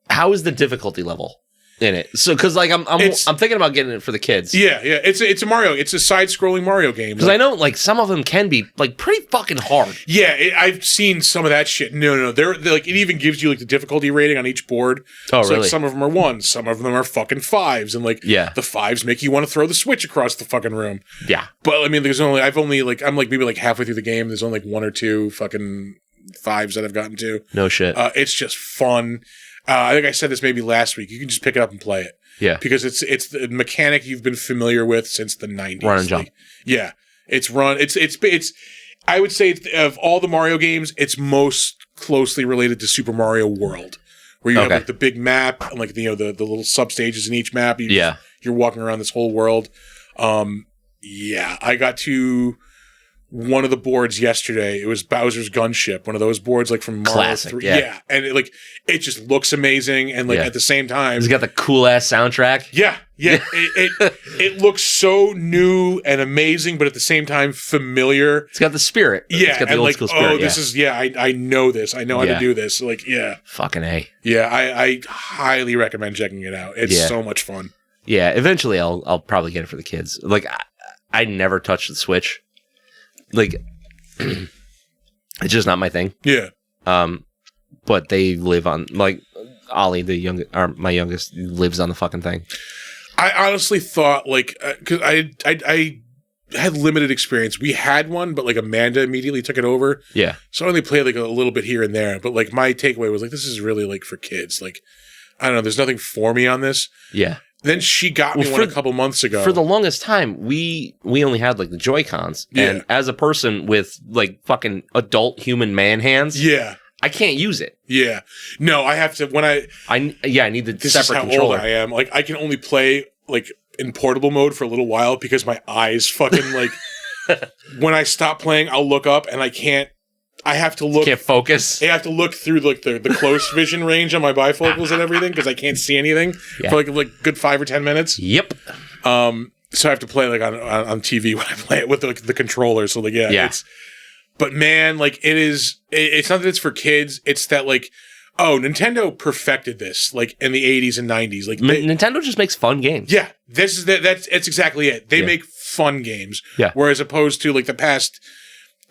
how is the difficulty level in it? So, because like I'm thinking about getting it for the kids. Yeah. It's a Mario. It's a side-scrolling Mario game. Because I know like some of them can be like pretty fucking hard. Yeah, I've seen some of that shit. No. They're like, it even gives you like the difficulty rating on each board. Oh, so, really? Like, some of them are 1s, some of them are fucking 5s, and like Yeah. the 5s make you want to throw the Switch across the fucking room. Yeah. But I mean, I'm maybe like halfway through the game. There's only like 1 or 2 fucking 5s that I've gotten to. No shit. It's just fun. I think I said this maybe last week. You can just pick it up and play it. Yeah. Because it's the mechanic you've been familiar with since the 90s. Run and jump. Yeah. It's I would say of all the Mario games, it's most closely related to Super Mario World, where you have like the big map and like the little sub stages in each map. You're walking around this whole world. I got to one of the boards yesterday. It was Bowser's Gunship, one of those boards like from Mario Classic, 3. yeah. And it just looks amazing, and like at the same time, It's got the cool ass soundtrack. Yeah. It looks so new and amazing, but at the same time familiar. It's got the spirit. Yeah, It's got the and old like, school spirit. this is I know this. I know how to do this. Like, yeah. Fucking A. Yeah, I highly recommend checking it out. It's so much fun. Yeah, eventually I'll probably get it for the kids. Like I never touched the Switch. Like it's just not my thing. Yeah. But they live on like Ollie, my youngest, lives on the fucking thing. I honestly thought like because I had limited experience. We had one, but like Amanda immediately took it over. Yeah. So I only played like a little bit here and there. But like my takeaway was like, this is really like for kids. Like, I don't know. There's nothing for me on this. Yeah. Then she got me one a couple months ago. For the longest time, we only had like the Joy-Cons. Yeah. And as a person with like fucking adult human man hands, yeah, I can't use it. Yeah. No, I have to when I need the this separate is how controller. old I am. Like I can only play like in portable mode for a little while because my eyes fucking like when I stop playing, I'll look up and I have to look. Can't focus. I have to look through like the close vision range on my bifocals and everything because I can't see anything for like good 5 or 10 minutes. Yep. So I have to play like on TV when I play it with the controller. So like but man, like it's not that it's for kids. It's that like Nintendo perfected this like in the 80s and 90s. Like Nintendo just makes fun games. Yeah, that's exactly it. They make fun games. Yeah. Whereas opposed to like the past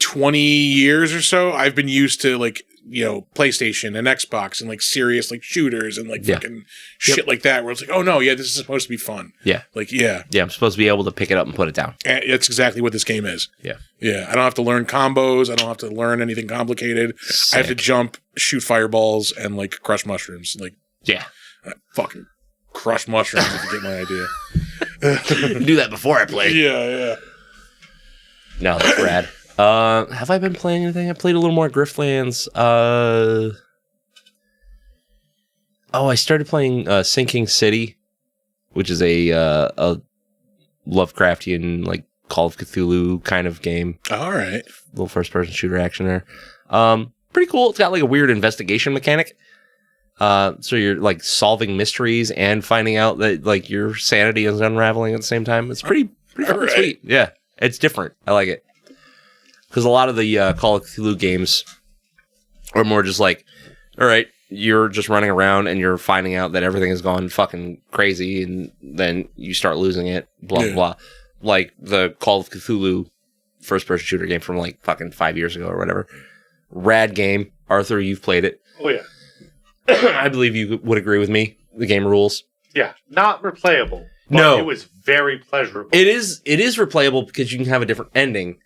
20 years or so, I've been used to like, PlayStation and Xbox and like serious like shooters and like fucking shit like that where it's like, oh no, this is supposed to be fun. Yeah. Like, yeah. Yeah, I'm supposed to be able to pick it up and put it down. And that's exactly what this game is. Yeah. Yeah. I don't have to learn combos. I don't have to learn anything complicated. I have to jump, shoot fireballs, and like crush mushrooms. Like, fucking crush mushrooms if you get my idea. Do that before I play. Yeah. No, that's rad. Have I been playing anything? I played a little more Griftlands. I started playing Sinking City, which is a Lovecraftian like Call of Cthulhu kind of game. All right. Little first person shooter action there. Pretty cool. It's got like a weird investigation mechanic. So you're like solving mysteries and finding out that like your sanity is unraveling at the same time. It's pretty fucking Right. sweet. Yeah, it's different. I like it because a lot of the Call of Cthulhu games are more just like, all right, you're just running around and you're finding out that everything has gone fucking crazy, and then you start losing it. Blah blah blah. Like the Call of Cthulhu first-person shooter game from like fucking 5 years ago or whatever. Rad game. Arthur, you've played it. Oh, yeah. I believe you would agree with me. The game rules. Yeah. Not replayable. But No. It was very pleasurable. It is replayable because you can have a different ending.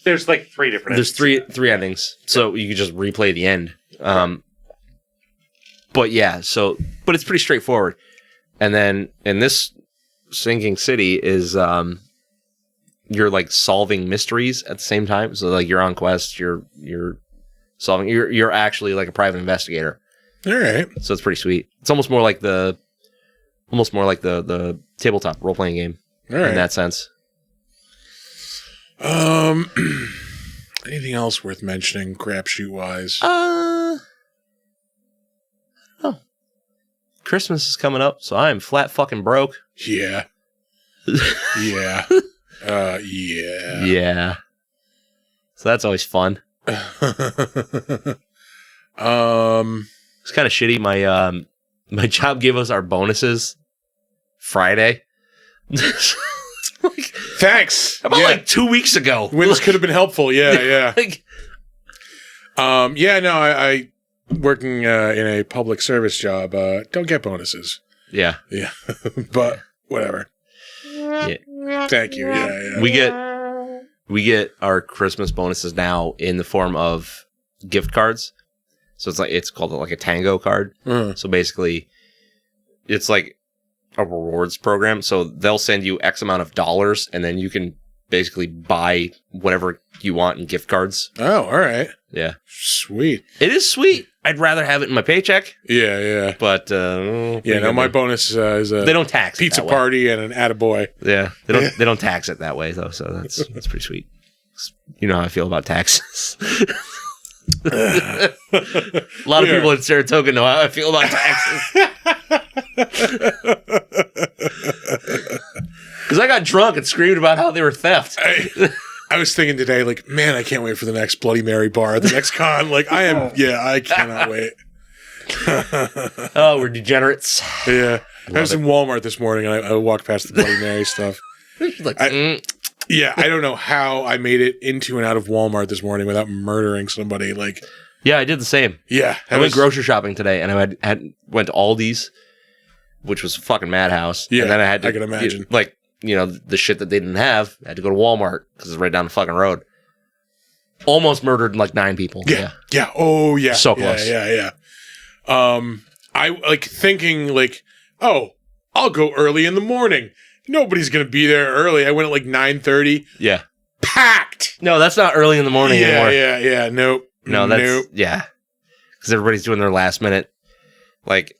There's like 3 different There's endings. three endings, so you can just replay the end. But yeah, but it's pretty straightforward. And then in this Sinking City is you're like solving mysteries at the same time. So like you're on quest, you're solving. You're actually like a private investigator. All right. So it's pretty sweet. It's almost more like the tabletop role playing game All right. in that sense. Anything else worth mentioning, crapshoot wise? Christmas is coming up, so I am flat fucking broke. Yeah. Yeah. Yeah. Yeah. So that's always fun. It's kind of shitty. My job gave us our bonuses Friday. Thanks. About Yeah. like 2 weeks ago. When this could have been helpful. Yeah, yeah. Like, I working in a public service job, don't get bonuses. yeah. Yeah. But whatever. Yeah. Thank you. Yeah, yeah. We get our Christmas bonuses now in the form of gift cards. So it's called like a Tango card. Uh-huh. So basically, it's like a rewards program. So they'll send you X amount of dollars, and then you can basically buy whatever you want in gift cards. Oh, all right. Yeah. Sweet. It is sweet. I'd rather have it in my paycheck, Yeah, yeah. but Yeah, no, my bonus is a they don't tax it pizza that way. party and an attaboy. Yeah, they don't tax it that way though, so that's pretty sweet. You know how I feel about taxes. A lot of Yeah. people in Saratoga know how I feel about taxes. Because I got drunk and screamed about how they were theft. I was thinking today, like, man, I can't wait for the next Bloody Mary bar at the next con. Like, I cannot wait. Oh, we're degenerates. Yeah. I was it. in Walmart this morning and I walked past the Bloody Mary stuff. Like, Yeah, I don't know how I made it into and out of Walmart this morning without murdering somebody. Like, yeah, I did the same. yeah. I went grocery shopping today, and I went to Aldi's, which was a fucking madhouse. Yeah, and then I had to, I can imagine. The shit that they didn't have, I had to go to Walmart because it's right down the fucking road. Almost murdered like 9 people. Yeah. Yeah. Oh, yeah. So close. Yeah. I like thinking like, oh, I'll go early in the morning. Nobody's going to be there early. I went at like 9:30. Yeah. Packed. No, that's not early in the morning anymore. Yeah. Nope. No, that's Nope. yeah. Because everybody's doing their last minute, like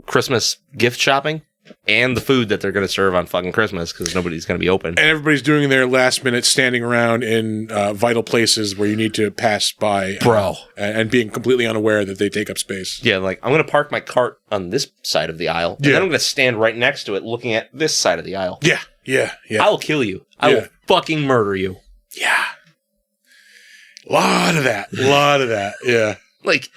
Christmas gift shopping and the food that they're going to serve on fucking Christmas because nobody's going to be open. And everybody's doing their last minute standing around in vital places where you need to pass by. Bro. And being completely unaware that they take up space. Yeah, like I'm going to park my cart on this side of the aisle, and then I'm going to stand right next to it looking at this side of the aisle. Yeah. I will kill you. I will fucking murder you. Yeah. Lot of that. Yeah. Like,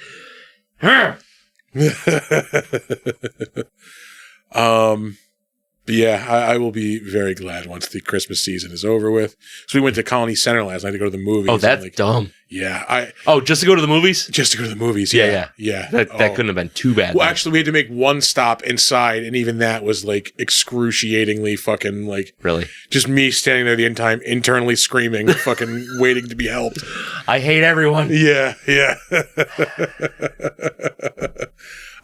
But yeah, I will be very glad once the Christmas season is over with. So we went to Colony Center last night to go to the movies. oh, that's and, like, dumb. yeah. Oh, just to go to the movies? Just to go to the movies. Yeah. That Oh. couldn't have been too bad. Well, then. actually, we had to make one stop inside, and even that was like excruciatingly fucking like Really? just me standing there the entire time, internally screaming, fucking waiting to be helped. I hate everyone. Yeah. God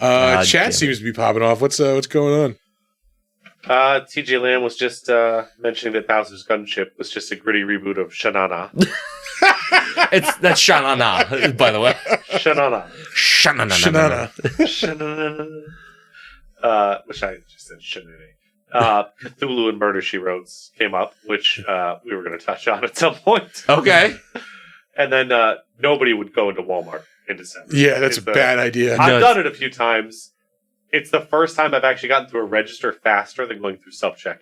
damn Chat it. seems to be popping off. What's going on? TJ Lamb was just mentioning that Bowser's Gunship was just a gritty reboot of Shanana. That's Shanana, by the way. Shanana. Shanana. Shanana. Which I just said Shanana. Cthulhu and Murder, She Wrote came up, which we were going to touch on at some point. Okay. And then nobody would go into Walmart in December. Yeah, that's a bad idea. I've done it a few times. It's the first time I've actually gotten through a register faster than going through self-checkout.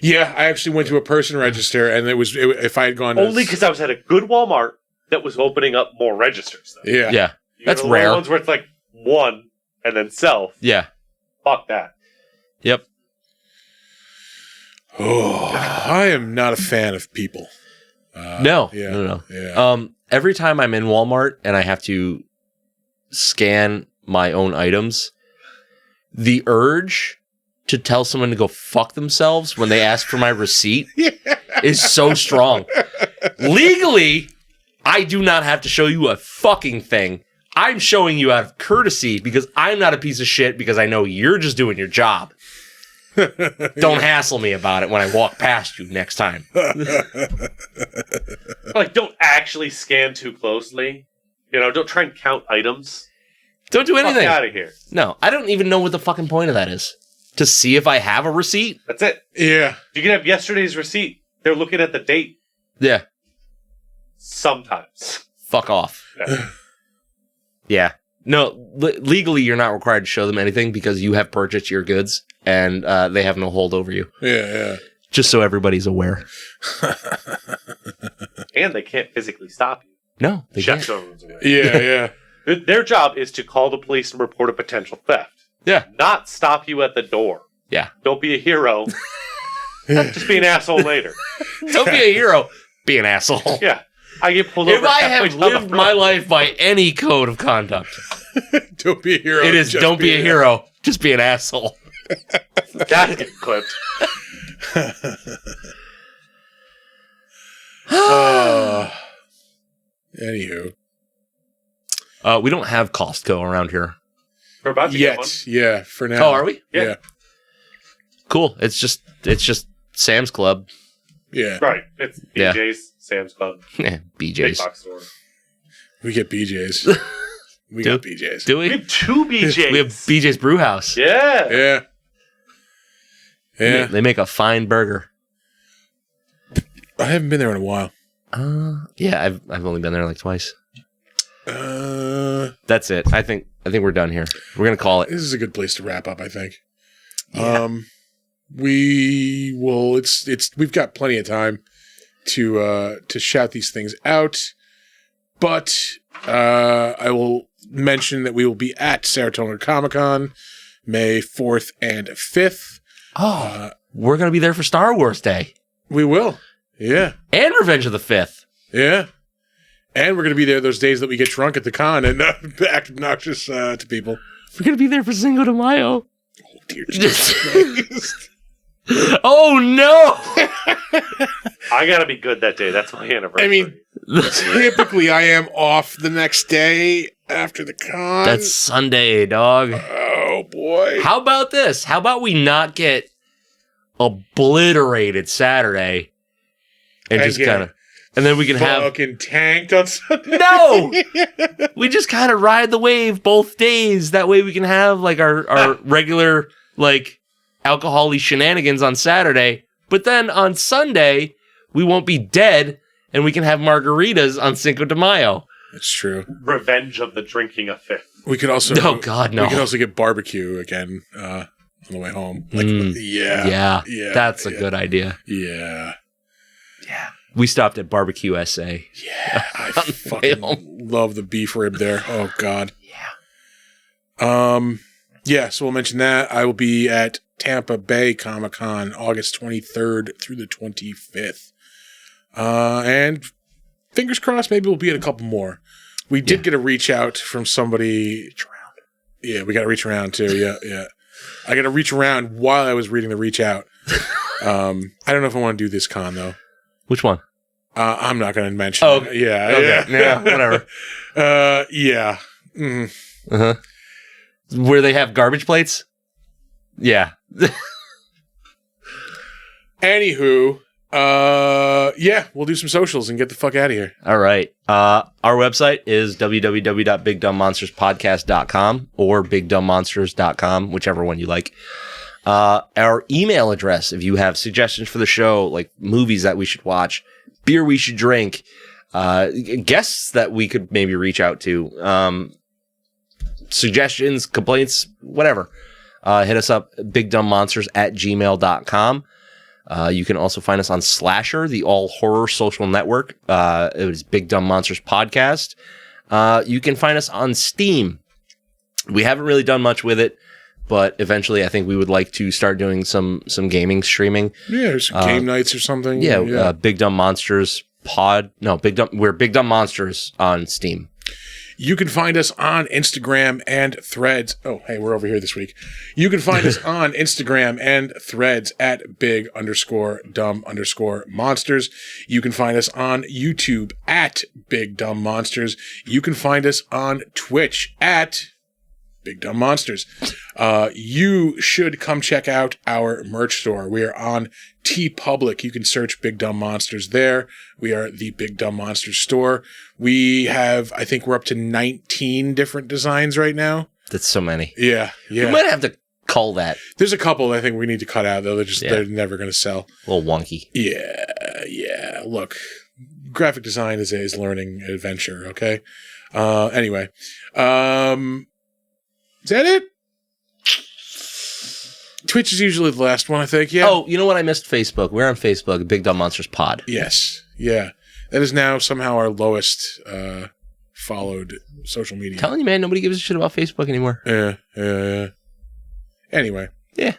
Yeah, I actually went to a person register, and if I had gone... Only because I was at a good Walmart that was opening up more registers, though. Yeah. Yeah. You That's know, rare. The ones where it's like one and then self. Yeah. Fuck that. Yep. Oh, I am not a fan of people. No. Yeah. No. Yeah. Every time I'm in Walmart and I have to scan my own items, the urge to tell someone to go fuck themselves when they ask for my receipt is so strong. Legally, I do not have to show you a fucking thing. I'm showing you out of courtesy because I'm not a piece of shit because I know you're just doing your job. Don't hassle me about it when I walk past you next time. Like, don't actually scan too closely. You know, don't try and count items. Don't do anything. Fuck out of here. No, I don't even know what the fucking point of that is. To see if I have a receipt? That's it. Yeah. You can have yesterday's receipt. They're looking at the date. Yeah. Sometimes. Fuck off. Yeah. Yeah. No, legally, you're not required to show them anything because you have purchased your goods and they have no hold over you. Yeah. Just so everybody's aware. And they can't physically stop you. No, they Check can't. zones away. Yeah. Their job is to call the police and report a potential theft. Yeah. Not stop you at the door. Yeah. Don't be a hero. Just be an asshole later. Don't be a hero. Be an asshole. Yeah. I get pulled If over. I halfway have down the lived road. my life by any code of conduct, Don't be a hero. it is just don't be a hero. Just be an asshole. That'd get clipped. Anywho. We don't have Costco around here. We're about to get one. Yet. Yeah, for now. Oh, are we? Yeah. Cool. It's just Sam's Club. Yeah. Right. It's Yeah. BJ's, Sam's Club, big BJ's. box store. We get BJ's. We Do- got BJ's. Do We we? have two BJ's. We have BJ's Brew House. Yeah. Yeah. Yeah. They make a fine burger. I haven't been there in a while. Yeah, I've only been there like twice. This That's it. I think we're done here. We're gonna call it. is a good place to wrap up, I think. Yeah. We will we've got plenty of time to shout these things out. But I will mention that we will be at Saratoga Comic-Con May 4th and 5th. We're gonna be there for Star Wars Day We will. Yeah. and Revenge of the Fifth. Yeah. And we're going to be there those days that we get drunk at the con and act obnoxious to people. We're gonna be there for Cinco de Mayo. Oh, dear Jesus. Oh no! I gotta be good that day. That's my anniversary. I mean, typically I am off the next day after the con. That's Sunday, dog. Oh, boy. How about this? How about we not get obliterated Saturday and just get kind of, and then we can have fucking tanked on Sunday. no. We just kind of ride the wave both days. That way we can have like our regular like alcohol-y shenanigans on Saturday, but then on Sunday we won't be dead and we can have margaritas on Cinco de Mayo. That's true. Revenge of the drinking a fifth. We could also Oh God, no. We could also get barbecue again on the way home. Like Yeah, that's a good idea. Yeah. We stopped at Barbecue SA. Yeah. I fucking love the beef rib there. Oh God. Yeah, so we'll mention that. I will be at Tampa Bay Comic-Con August 23rd through the 25th. And fingers crossed, maybe we'll be at a couple more. We did get a reach out from somebody. Yeah, we got to reach around too. Yeah. I got to reach around while I was reading the reach out. I don't know if I want to do this con though. Which one? I'm not going to mention. Oh, it. Yeah. Okay. Yeah, whatever. Yeah. Mhm. Uh-huh. Where they have garbage plates? Yeah. Anywho, yeah, we'll do some socials and get the fuck out of here. All right. Our website is www.bigdumbmonsterspodcast.com or bigdumbmonsters.com, whichever one you like. Our email address, if you have suggestions for the show, like movies that we should watch, beer we should drink, guests that we could maybe reach out to, suggestions, complaints, whatever. Hit us up, bigdumbmonsters@gmail.com. You can also find us on Slasher, the all horror social network. It was Big Dumb Monsters Podcast. You can find us on Steam. We haven't really done much with it, but eventually I think we would like to start doing some gaming streaming. Yeah, or some game nights or something. Yeah, Big Dumb Monsters Pod. No, we're Big Dumb Monsters on Steam. You can find us on Instagram and Threads. Oh, hey, we're over here this week. You can find us on Instagram and Threads at big_dumb_monsters. You can find us on YouTube at Big Dumb Monsters. You can find us on Twitch at Big Dumb Monsters. You should come check out our merch store. We are on TeePublic. You can search Big Dumb Monsters there. We are the Big Dumb Monsters store. We have, I think we're up to 19 different designs right now. That's so many. Yeah. We might have to cull that. There's a couple I think we need to cut out, though. They're never going to sell. A little wonky. Yeah. Look, graphic design is a learning adventure, okay? Anyway. Is that it? Twitch is usually the last one, I think. Yeah. Oh, you know what? I missed Facebook. We're on Facebook, Big Dumb Monsters Pod. Yes. Yeah. That is now somehow our lowest followed social media. I'm telling you, man, nobody gives a shit about Facebook anymore. Yeah. Anyway. Yeah.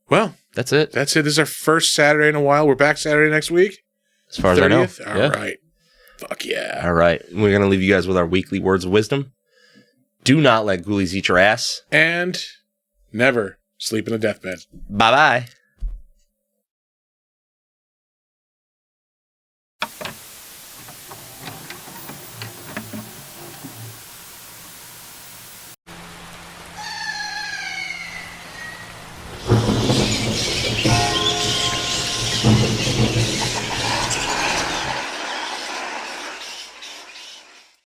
Well, that's it. This is our first Saturday in a while. We're back Saturday next week. As far as I know. All right. Fuck yeah. All right. We're going to leave you guys with our weekly words of wisdom. Do not let ghoulies eat your ass. And never sleep in a deathbed. Bye-bye.